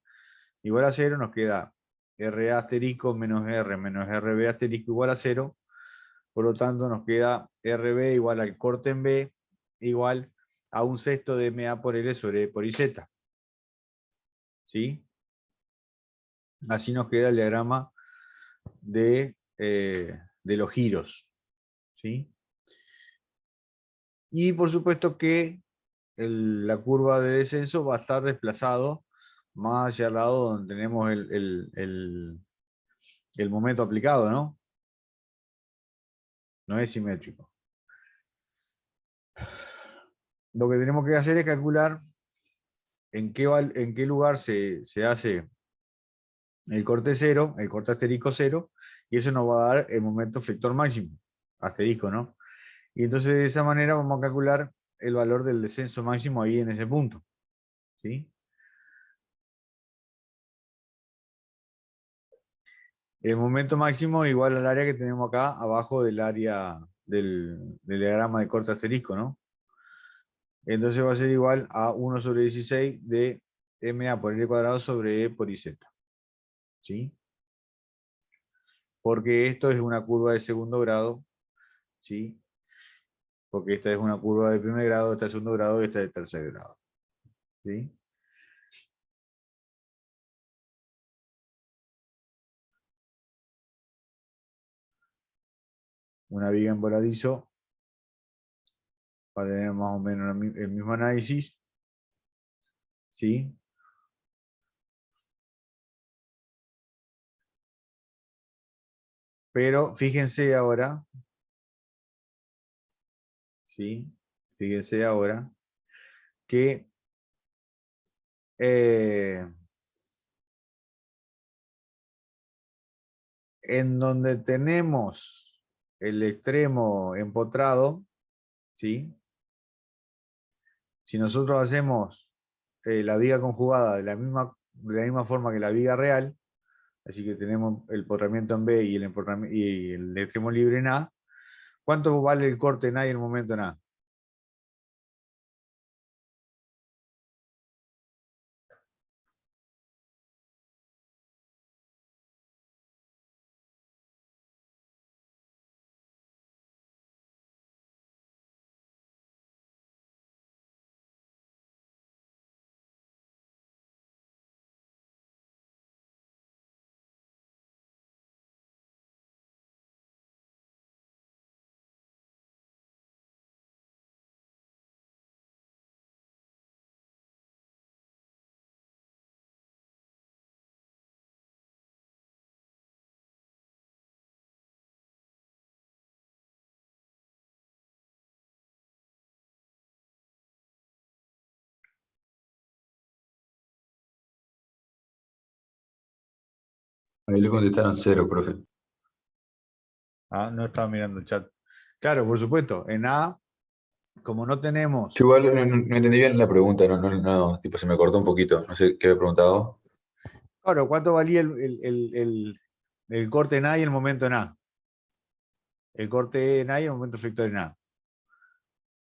igual a 0, nos queda RA asterisco menos RB asterisco igual a 0. Por lo tanto, nos queda RB igual al corte en B igual a 1/6 de MA por L sobre E por IZ. ¿Sí? Así nos queda el diagrama de los giros. ¿Sí? Y por supuesto que la curva de descenso va a estar desplazado más hacia el lado donde tenemos el momento aplicado, ¿no? No es simétrico. Lo que tenemos que hacer es calcular en qué lugar se hace el corte cero, el corte asterisco cero, y eso nos va a dar el momento flector máximo, asterisco, ¿no? Y entonces de esa manera vamos a calcular el valor del descenso máximo ahí en ese punto, ¿sí? El momento máximo igual al área que tenemos acá abajo del área del diagrama de corte asterisco, ¿no? Entonces va a ser igual a 1 sobre 16 de MA por L cuadrado sobre E por IZ, ¿sí? Porque esto es una curva de segundo grado, ¿sí? Porque esta es una curva de primer grado, esta de segundo grado y esta de tercer grado, ¿sí? Una viga en voladizo va a tener más o menos el mismo análisis, ¿sí? Pero fíjense ahora, ¿sí? Fíjense ahora que en donde tenemos el extremo empotrado, ¿sí? Si nosotros hacemos la viga conjugada de la misma forma que la viga real, así que tenemos el empotramiento en B y el extremo libre en A, ¿cuánto vale el corte en A y el momento en A? Ahí le contestaron 0, profe. Ah, no estaba mirando el chat. Claro, por supuesto, en A, como no tenemos. Yo igual no entendí bien la pregunta, no, tipo se me cortó un poquito. No sé qué había preguntado. Claro, ¿cuánto valía el corte en A y el momento en A? El corte en A y el momento efector en A.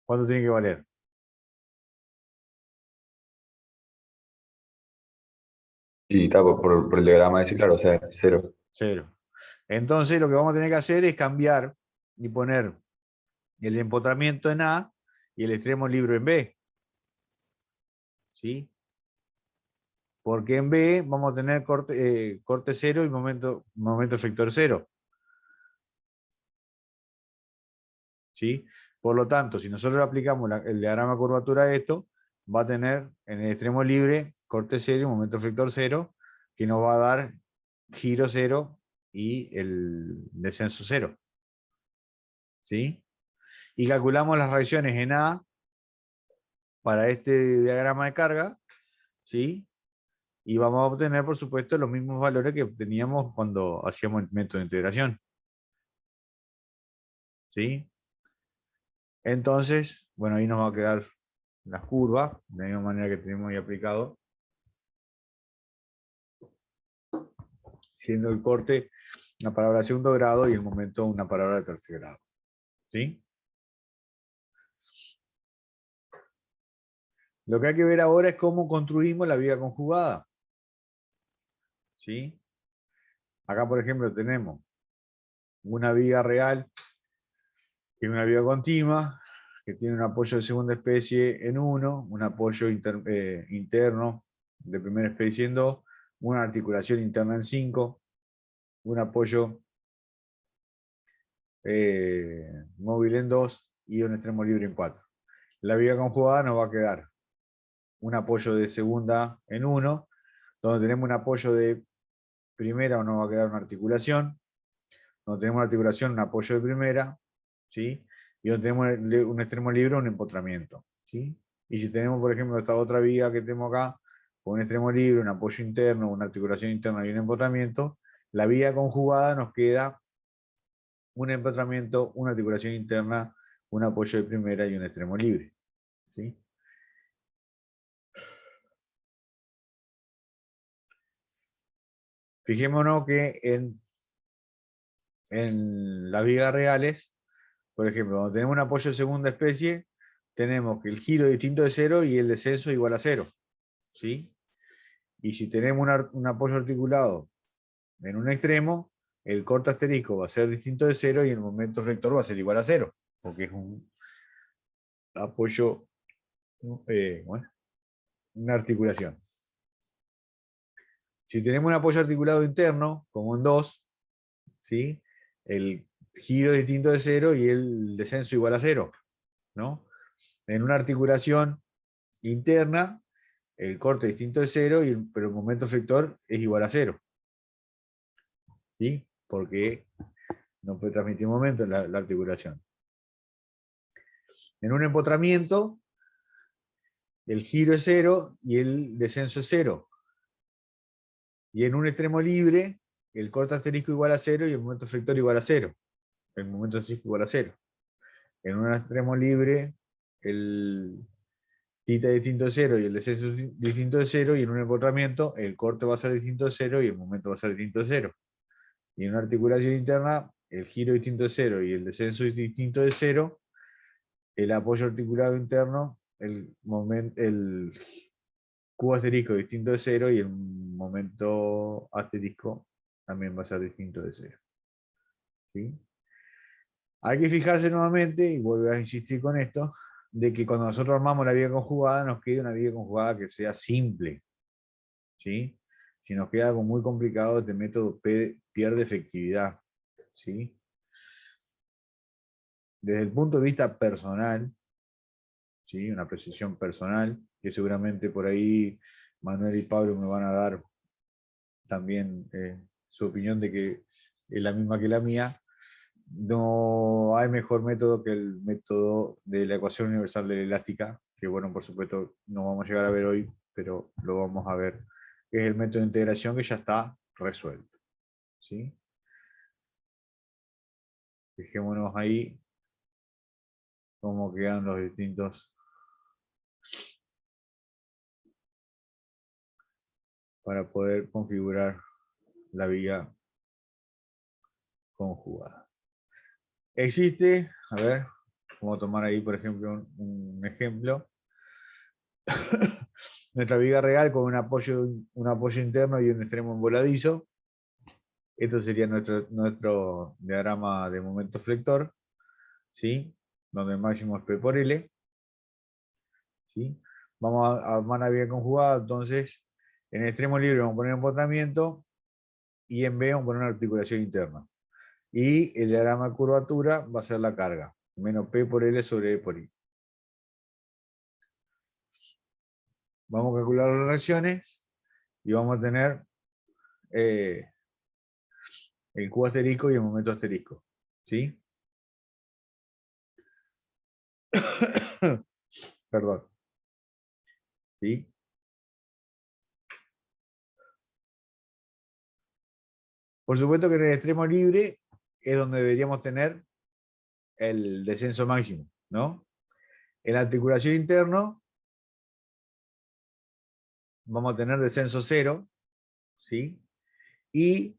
¿Cuánto tiene que valer? Y está por el diagrama ese, claro, o sea, 0. Cero. Entonces lo que vamos a tener que hacer es cambiar y poner el empotramiento en A y el extremo libre en B. ¿Sí? Porque en B vamos a tener corte cero y momento efector cero. ¿Sí? Por lo tanto, si nosotros aplicamos el diagrama de curvatura a esto, va a tener en el extremo libre corte cero y momento efector cero, que nos va a dar giro cero y el descenso cero. ¿Sí? Y calculamos las reacciones en A para este diagrama de carga, ¿sí? Y vamos a obtener, por supuesto, los mismos valores que obteníamos cuando hacíamos el método de integración. ¿sí? Entonces, bueno, ahí nos va a quedar las curvas, de la misma manera que tenemos ahí aplicado, siendo el corte una palabra de segundo grado y el momento una palabra de tercer grado, ¿sí? Lo que hay que ver ahora es cómo construimos la viga conjugada, ¿sí? Acá, por ejemplo, tenemos una viga real, que es una viga continua, que tiene un apoyo de segunda especie en 1, un apoyo interno de primera especie en 2, una articulación interna en 5, un apoyo móvil en 2 y un extremo libre en 4. La viga conjugada nos va a quedar un apoyo de segunda en 1, donde tenemos un apoyo de primera, nos va a quedar una articulación, donde tenemos una articulación, un apoyo de primera, ¿sí? Y donde tenemos un extremo libre, un empotramiento, ¿sí? Y si tenemos, por ejemplo, esta otra viga que tenemos acá, con un extremo libre, un apoyo interno, una articulación interna y un empotramiento, la viga conjugada nos queda un empotramiento, una articulación interna, un apoyo de primera y un extremo libre, ¿sí? Fijémonos que en las vigas reales, por ejemplo, cuando tenemos un apoyo de segunda especie, tenemos que el giro es distinto de 0 y el descenso igual a 0, ¿sí? Y si tenemos un apoyo articulado en un extremo, el corte asterisco va a ser distinto de 0 y el momento rector va a ser igual a 0, porque es un apoyo, bueno, una articulación. Si tenemos un apoyo articulado interno, como en 2, ¿sí? El giro es distinto de 0 y el descenso igual a 0, ¿no? En una articulación interna, el corte es distinto de 0, pero el momento flector es igual a 0, ¿sí? Porque no puede transmitir momento en la articulación. En un empotramiento, el giro es 0 y el descenso es 0. Y en un extremo libre, el corte asterisco igual a 0 y el momento flector igual a 0. El momento asterisco igual a 0. En un extremo libre, el θ es distinto de 0 y el descenso es distinto de 0. Y en un empotramiento, el corte va a ser distinto de 0 y el momento va a ser distinto de 0. Y en una articulación interna, el giro es distinto de 0 y el descenso es distinto de 0. El apoyo articulado interno, el Q asterisco distinto de 0 y el momento asterisco también va a ser distinto de 0. ¿Sí? Hay que fijarse nuevamente, y vuelvo a insistir con esto, de que cuando nosotros armamos la viga conjugada, nos quede una viga conjugada que sea simple. ¿Sí? Si nos queda algo muy complicado, este método pierde efectividad. ¿Sí? Desde el punto de vista personal, ¿sí? Una precisión personal, que seguramente por ahí Manuel y Pablo me van a dar también su opinión de que es la misma que la mía. No hay mejor método que el método de la ecuación universal de la elástica, que bueno, por supuesto no vamos a llegar a ver hoy, pero lo vamos a ver, que es el método de integración que ya está resuelto. ¿Sí? Fijémonos ahí cómo quedan los distintos para poder configurar la viga conjugada. Existe, a ver, vamos a tomar ahí por ejemplo un ejemplo. Nuestra viga real con un apoyo interno y un extremo voladizo. Esto sería nuestro diagrama de momento flector, ¿sí? Donde el máximo es P por L. ¿Sí? Vamos a armar la viga conjugada, entonces en el extremo libre vamos a poner empotramiento y en B vamos a poner una articulación interna. Y el diagrama de curvatura va a ser la carga, menos P por L sobre E por I. Vamos a calcular las reacciones y vamos a tener el Q asterisco y el momento asterisco. ¿Sí? Perdón. ¿Sí? Por supuesto que en el extremo libre es donde deberíamos tener el descenso máximo, ¿no? En la articulación interno vamos a tener descenso 0, ¿sí? Y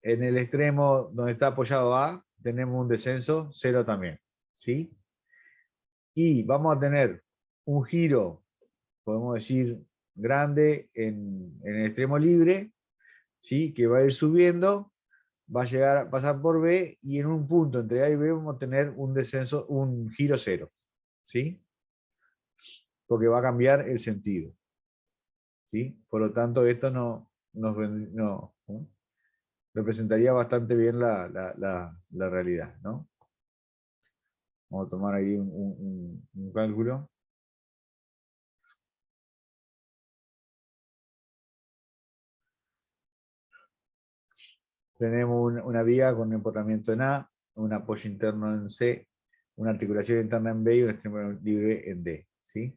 en el extremo donde está apoyado A, tenemos un descenso 0 también, ¿sí? Y vamos a tener un giro, podemos decir, grande en el extremo libre, ¿sí? Que va a ir subiendo, va a llegar a pasar por B, y en un punto entre A y B vamos a tener un descenso, un giro 0, ¿sí? Porque va a cambiar el sentido, ¿sí? Por lo tanto, esto no representaría bastante bien la realidad, ¿no? Vamos a tomar ahí un cálculo. Tenemos una viga con un empotramiento en A, un apoyo interno en C, una articulación interna en B y un extremo libre en D, ¿sí?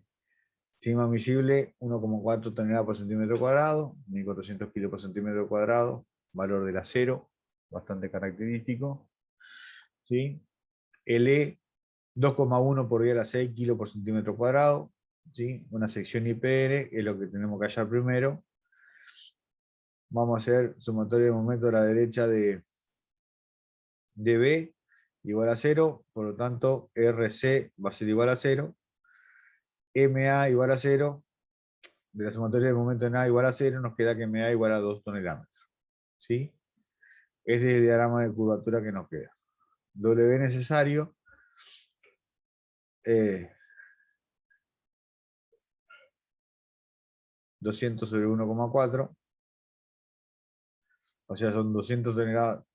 Sigma admisible 1,4 toneladas por centímetro cuadrado, 1400 kilos por centímetro cuadrado, valor del acero, bastante característico, ¿sí? LE 2,1 por 10 a la 6 kilos por centímetro cuadrado, ¿sí? Una sección IPR es lo que tenemos que hallar primero. Vamos a hacer sumatorio de momento a la derecha de B igual a 0, por lo tanto RC va a ser igual a 0, MA igual a 0, de la sumatoria de momento en A igual a 0, nos queda que MA igual a 2 toneladas, ¿sí? Ese es el diagrama de curvatura que nos queda. W necesario, 200 sobre 1,4, o sea, son 200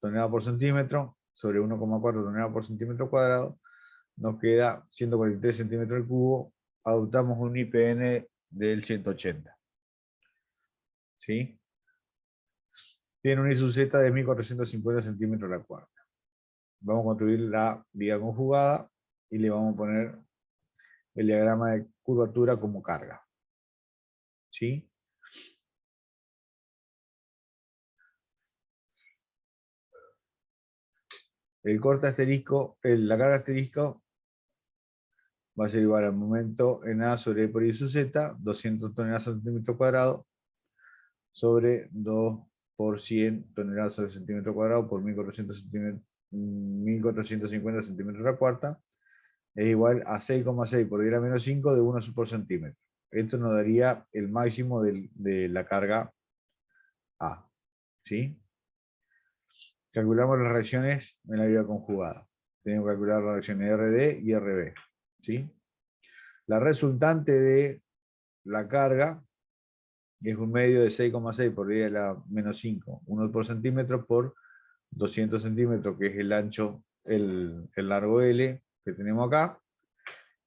toneladas por centímetro, sobre 1,4 toneladas por centímetro cuadrado, nos queda 143 centímetros al cubo, adoptamos un IPN del 180. ¿Sí? Tiene un I sub Z de 1450 centímetros a la cuarta. Vamos a construir la viga conjugada y le vamos a poner el diagrama de curvatura como carga. ¿Sí? El corte asterisco, la carga asterisco va a ser igual al momento en A sobre E por I sub Z, 200 toneladas por centímetro cuadrado, sobre 2 por 100 toneladas sobre centímetro cuadrado por 1450 centímetros a la cuarta, es igual a 6,6 por 10 a menos 5 de 1 por centímetro. Esto nos daría el máximo de la carga A. ¿Sí? Calculamos las reacciones en la viga conjugada. Tenemos que calcular las reacciones RD y RB. ¿Sí? La resultante de la carga es un medio de 6,6 por 10 a la menos 5, 1 por centímetro por 200 centímetros, que es el ancho, el largo L que tenemos acá,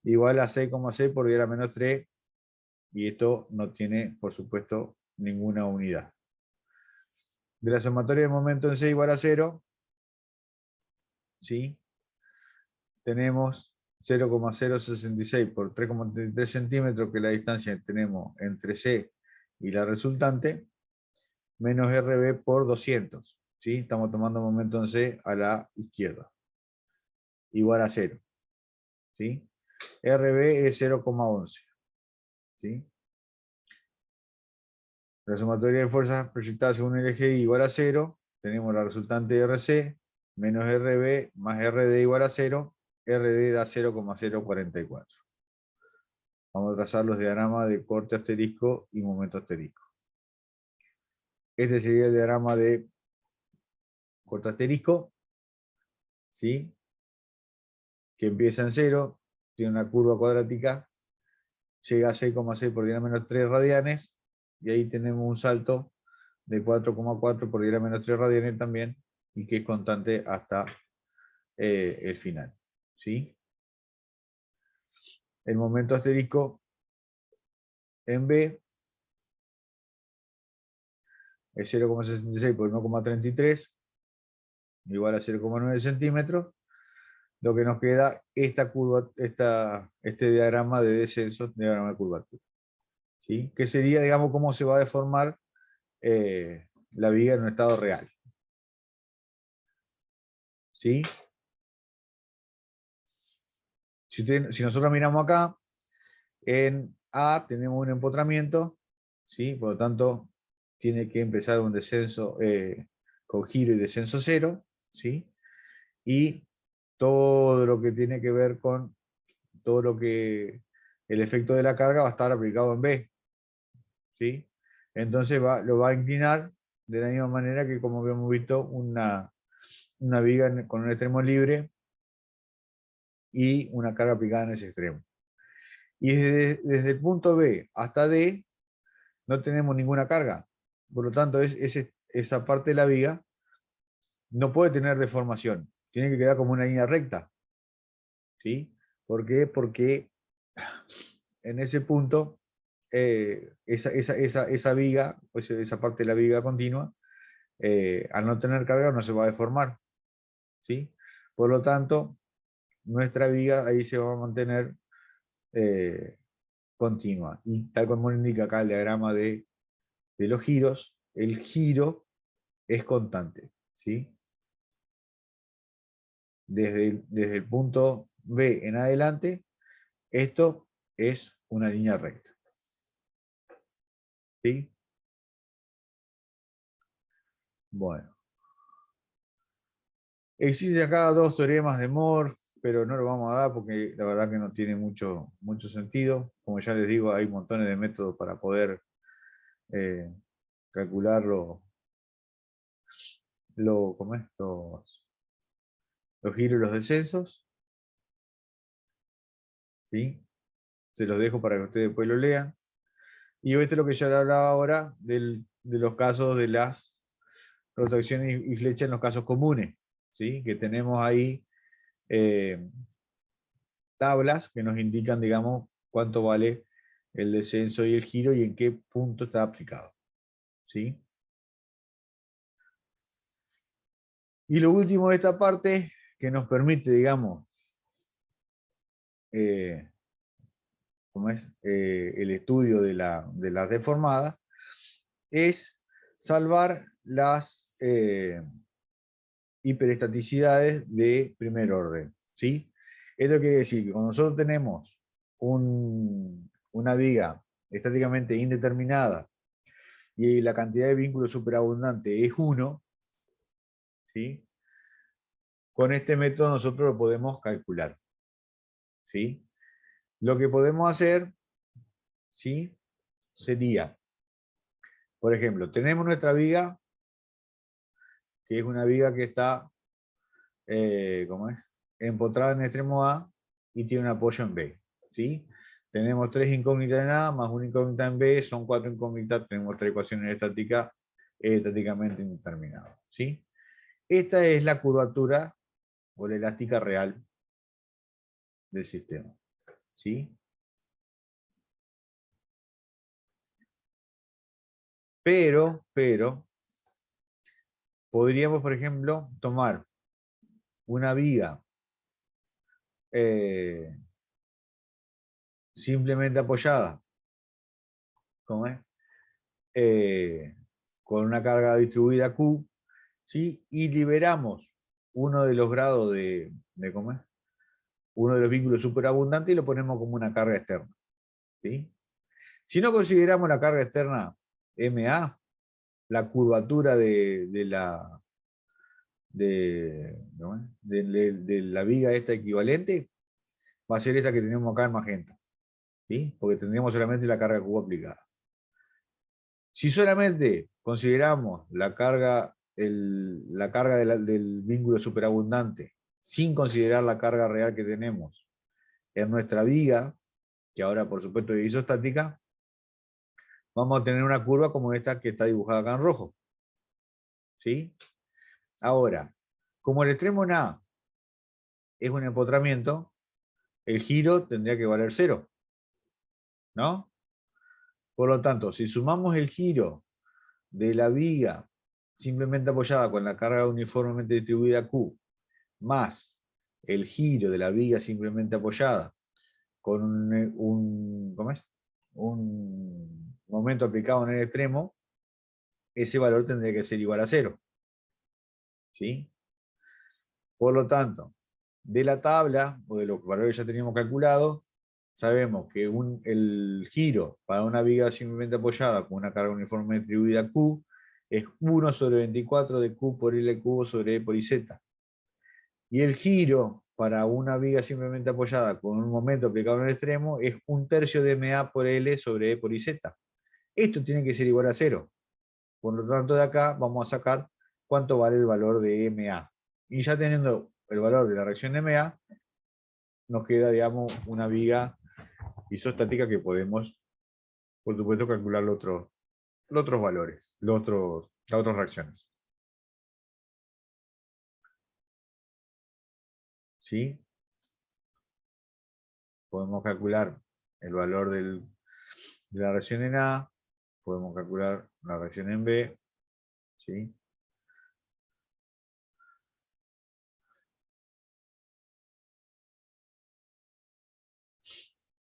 igual a 6,6 por 10 a la menos 3, y esto no tiene, por supuesto, ninguna unidad. De la sumatoria de momento en C igual a 0, ¿sí? Tenemos 0,066 por 3,33 centímetros, que es la distancia que tenemos entre C y la resultante, menos RB por 200. ¿Sí? Estamos tomando momento en C a la izquierda. Igual a 0. ¿Sí? RB es 0,11. ¿Sí? La sumatoria de fuerzas proyectadas según el eje Y igual a 0. Tenemos la resultante de RC menos RB más RD igual a 0. RD da 0,044. Vamos a trazar los diagramas de corte asterisco y momento asterisco. Este sería el diagrama de corte asterisco, ¿sí? Que empieza en 0, tiene una curva cuadrática, llega a 6,6 por 10 a menos 3 radianes, y ahí tenemos un salto de 4,4 por 10 a menos 3 radianes también, y que es constante hasta el final. ¿Sí? El momento asterisco en B es 0,66 por 1,33, igual a 0,9 centímetros. Lo que nos queda esta curva, este diagrama de descenso, diagrama de curvatura. ¿Sí? Que sería, digamos, cómo se va a deformar la viga en un estado real. ¿Sí? si nosotros miramos acá, en A tenemos un empotramiento, ¿sí? Por lo tanto, tiene que empezar un descenso con giro y descenso cero, ¿sí? Y todo lo que tiene que ver con todo lo que el efecto de la carga va a estar aplicado en B, ¿sí? Entonces lo va a inclinar de la misma manera que como habíamos visto una viga con un extremo libre y una carga aplicada en ese extremo. Y desde el punto B hasta D no tenemos ninguna carga. Por lo tanto, esa parte de la viga no puede tener deformación. Tiene que quedar como una línea recta. ¿Sí? ¿Por qué? Porque en ese punto, esa viga, pues esa parte de la viga continua, al no tener carga no se va a deformar. ¿Sí? Por lo tanto, nuestra viga ahí se va a mantener continua. Y tal como indica acá el diagrama de los giros, el giro es constante. ¿Sí? Desde el punto B en adelante, esto es una línea recta. ¿Sí? Bueno. Existen acá dos teoremas de Moore, pero no lo vamos a dar porque la verdad que no tiene mucho sentido. Como ya les digo, hay montones de métodos para poder calcular ¿cómo es? Los giros y los descensos. ¿Sí? Se los dejo para que ustedes después lo lean. Y esto es lo que ya le hablaba ahora de los casos de las rotaciones y flechas en los casos comunes. ¿Sí? Que tenemos ahí tablas que nos indican, digamos, cuánto vale el descenso y el giro y en qué punto está aplicado. ¿Sí? Y lo último de esta parte que nos permite, digamos, ¿cómo es? El estudio de la deformada, es salvar las hiperestaticidades de primer orden. ¿Sí? Esto quiere decir que cuando nosotros tenemos una viga estáticamente indeterminada y la cantidad de vínculos superabundante es 1, ¿sí? Con este método nosotros lo podemos calcular. ¿Sí? Lo que podemos hacer, ¿sí? Sería, por ejemplo, tenemos nuestra viga, que es una viga que está, ¿cómo es? Empotrada en el extremo A y tiene un apoyo en B. ¿Sí? Tenemos 3 incógnitas en A más una incógnita en B, son 4 incógnitas, tenemos 3 ecuaciones estáticas estáticamente indeterminadas. ¿Sí? Esta es la curvatura o la elástica real del sistema. ¿Sí? Pero, podríamos, por ejemplo, tomar una viga simplemente apoyada, ¿cómo es? Con una carga distribuida Q, ¿sí? Y liberamos uno de los grados ¿cómo es? Uno de los vínculos superabundantes y lo ponemos como una carga externa. ¿Sí? Si no consideramos la carga externa MA, la curvatura de la viga esta equivalente va a ser esta que tenemos acá en magenta. ¿Sí? Porque tendríamos solamente la carga Q aplicada. Si solamente consideramos la carga del vínculo superabundante sin considerar la carga real que tenemos en nuestra viga, que ahora por supuesto es isostática, vamos a tener una curva como esta que está dibujada acá en rojo. ¿Sí? Ahora, como el extremo en A es un empotramiento, el giro tendría que valer 0. ¿No? Por lo tanto, si sumamos el giro de la viga simplemente apoyada con la carga uniformemente distribuida Q, más el giro de la viga simplemente apoyada con ¿cómo es? Un momento aplicado en el extremo, ese valor tendría que ser igual a 0. ¿Sí? Por lo tanto, de la tabla, o de los valores que ya teníamos calculados, sabemos que el giro para una viga simplemente apoyada con una carga uniforme distribuida Q es 1 sobre 24 de Q por L cubo sobre E por IZ. Y el giro para una viga simplemente apoyada con un momento aplicado en el extremo es 1/3 de MA por L sobre E por IZ. Esto tiene que ser igual a 0. Por lo tanto, de acá vamos a sacar cuánto vale el valor de MA. Y ya teniendo el valor de la reacción de MA, nos queda, digamos, una viga isostática que podemos, por supuesto, calcular los otros valores, las otras reacciones. ¿Sí? Podemos calcular el valor de la reacción en A, podemos calcular la reacción en B, ¿sí?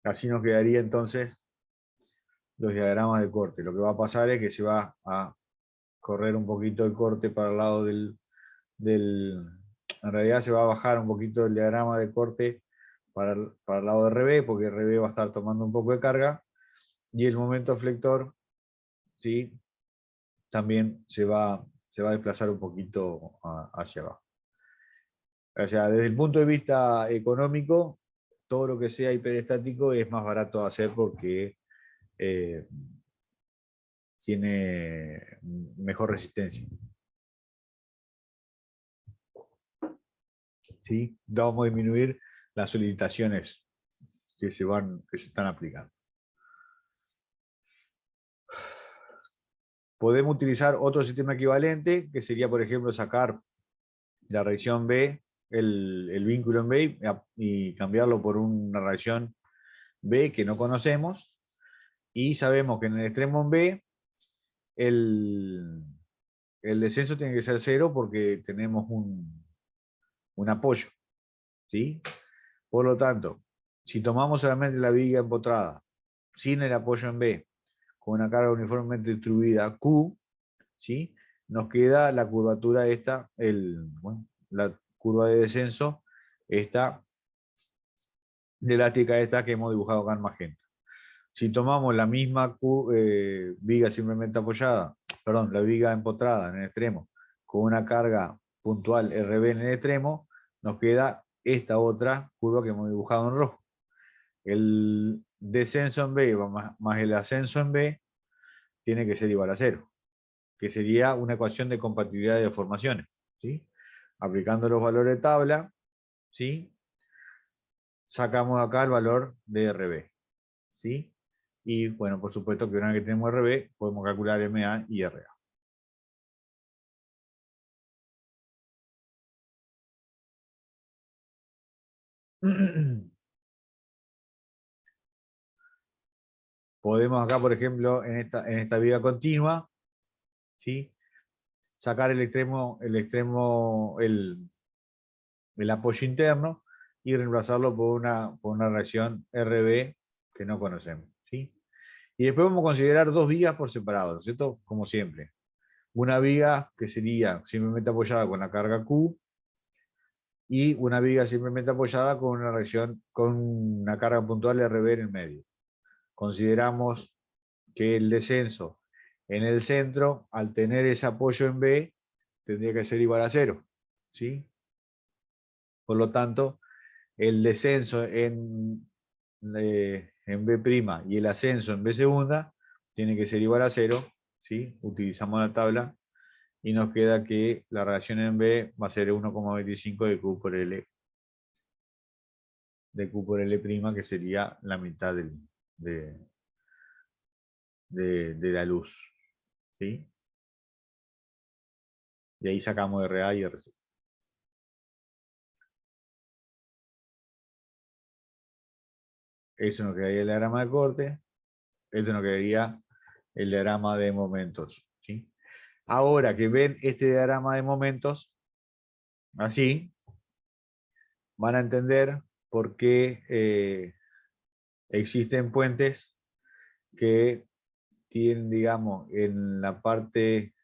Así nos quedaría entonces los diagramas de corte. Lo que va a pasar es que se va a correr un poquito el corte para el lado en realidad se va a bajar un poquito el diagrama de corte para el lado de RB, porque RB va a estar tomando un poco de carga, y el momento flector, ¿sí? También se va a desplazar un poquito hacia abajo. O sea, desde el punto de vista económico, todo lo que sea hiperestático es más barato de hacer porque tiene mejor resistencia. ¿Sí? Vamos a disminuir las solicitaciones que se están aplicando. Podemos utilizar otro sistema equivalente, que sería, por ejemplo, sacar la reacción B, el vínculo en B, y cambiarlo por una reacción B que no conocemos, y sabemos que en el extremo en B el descenso tiene que ser 0 porque tenemos un apoyo, ¿sí? Por lo tanto, si tomamos solamente la viga empotrada sin el apoyo en B, con una carga uniformemente distribuida Q, ¿sí? Nos queda la curvatura esta, la curva de descenso, esta de elástica esta que hemos dibujado acá en magenta. Si tomamos la misma viga simplemente apoyada, perdón, la viga empotrada en el extremo, con una carga puntual RB en el extremo, nos queda esta otra curva que hemos dibujado en rojo. El descenso en B más el ascenso en B tiene que ser igual a 0, que sería una ecuación de compatibilidad de deformaciones, ¿sí? Aplicando los valores de tabla, ¿sí? Sacamos acá el valor de RB, ¿sí? Y bueno, por supuesto que una vez que tenemos RB, podemos calcular MA y RA. Podemos acá, por ejemplo, en esta viga continua, ¿sí? Sacar el apoyo interno y reemplazarlo por una reacción RB que no conocemos, ¿sí? Y después vamos a considerar dos vigas por separado, ¿cierto? Como siempre. Una viga que sería simplemente apoyada con la carga Q, y una viga simplemente apoyada con una reacción, con una carga puntual RB en el medio. Consideramos que el descenso en el centro, al tener ese apoyo en B, tendría que ser igual a 0, ¿sí? Por lo tanto, el descenso en B' y el ascenso en B segunda tiene que ser igual a 0, ¿sí? Utilizamos la tabla y nos queda que la reacción en B va a ser 1,25 de Q por L, que sería la mitad de la luz, ¿sí? Y ahí sacamos RA y RC. Eso nos quedaría el diagrama de corte. Esto nos quedaría el diagrama de momentos, ¿sí? Ahora que ven este diagrama de momentos, así, van a entender por qué existen puentes que tienen, digamos, en la parte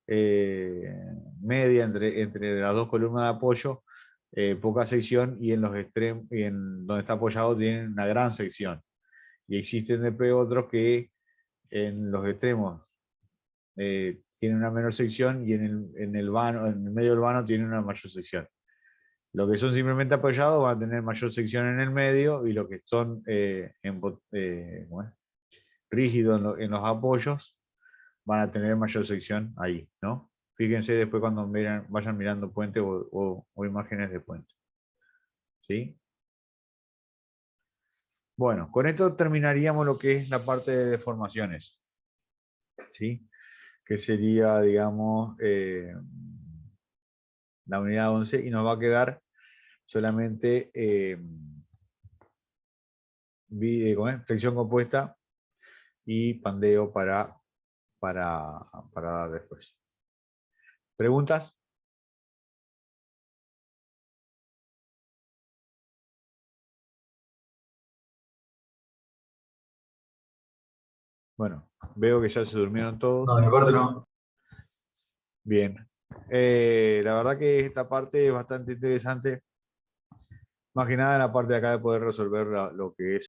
media entre las dos columnas de apoyo, poca sección y en los extremos, y en donde está apoyado tienen una gran sección. Y existen después otros que en los extremos tienen una menor sección y en el medio del vano tienen una mayor sección. Los que son simplemente apoyados van a tener mayor sección en el medio y los que son rígidos en los apoyos van a tener mayor sección ahí, ¿no? Fíjense después cuando vayan mirando puente o imágenes de puente. ¿Sí? Bueno, con esto terminaríamos lo que es la parte de deformaciones. ¿Sí? Que sería, digamos, la unidad 11 y nos va a quedar solamente flexión compuesta y pandeo para dar después. ¿Preguntas? Bueno, veo que ya se durmieron todos. No, de mi parte no. Bien. La verdad que esta parte es bastante interesante. Más que nada en la parte de acá de poder resolver lo que es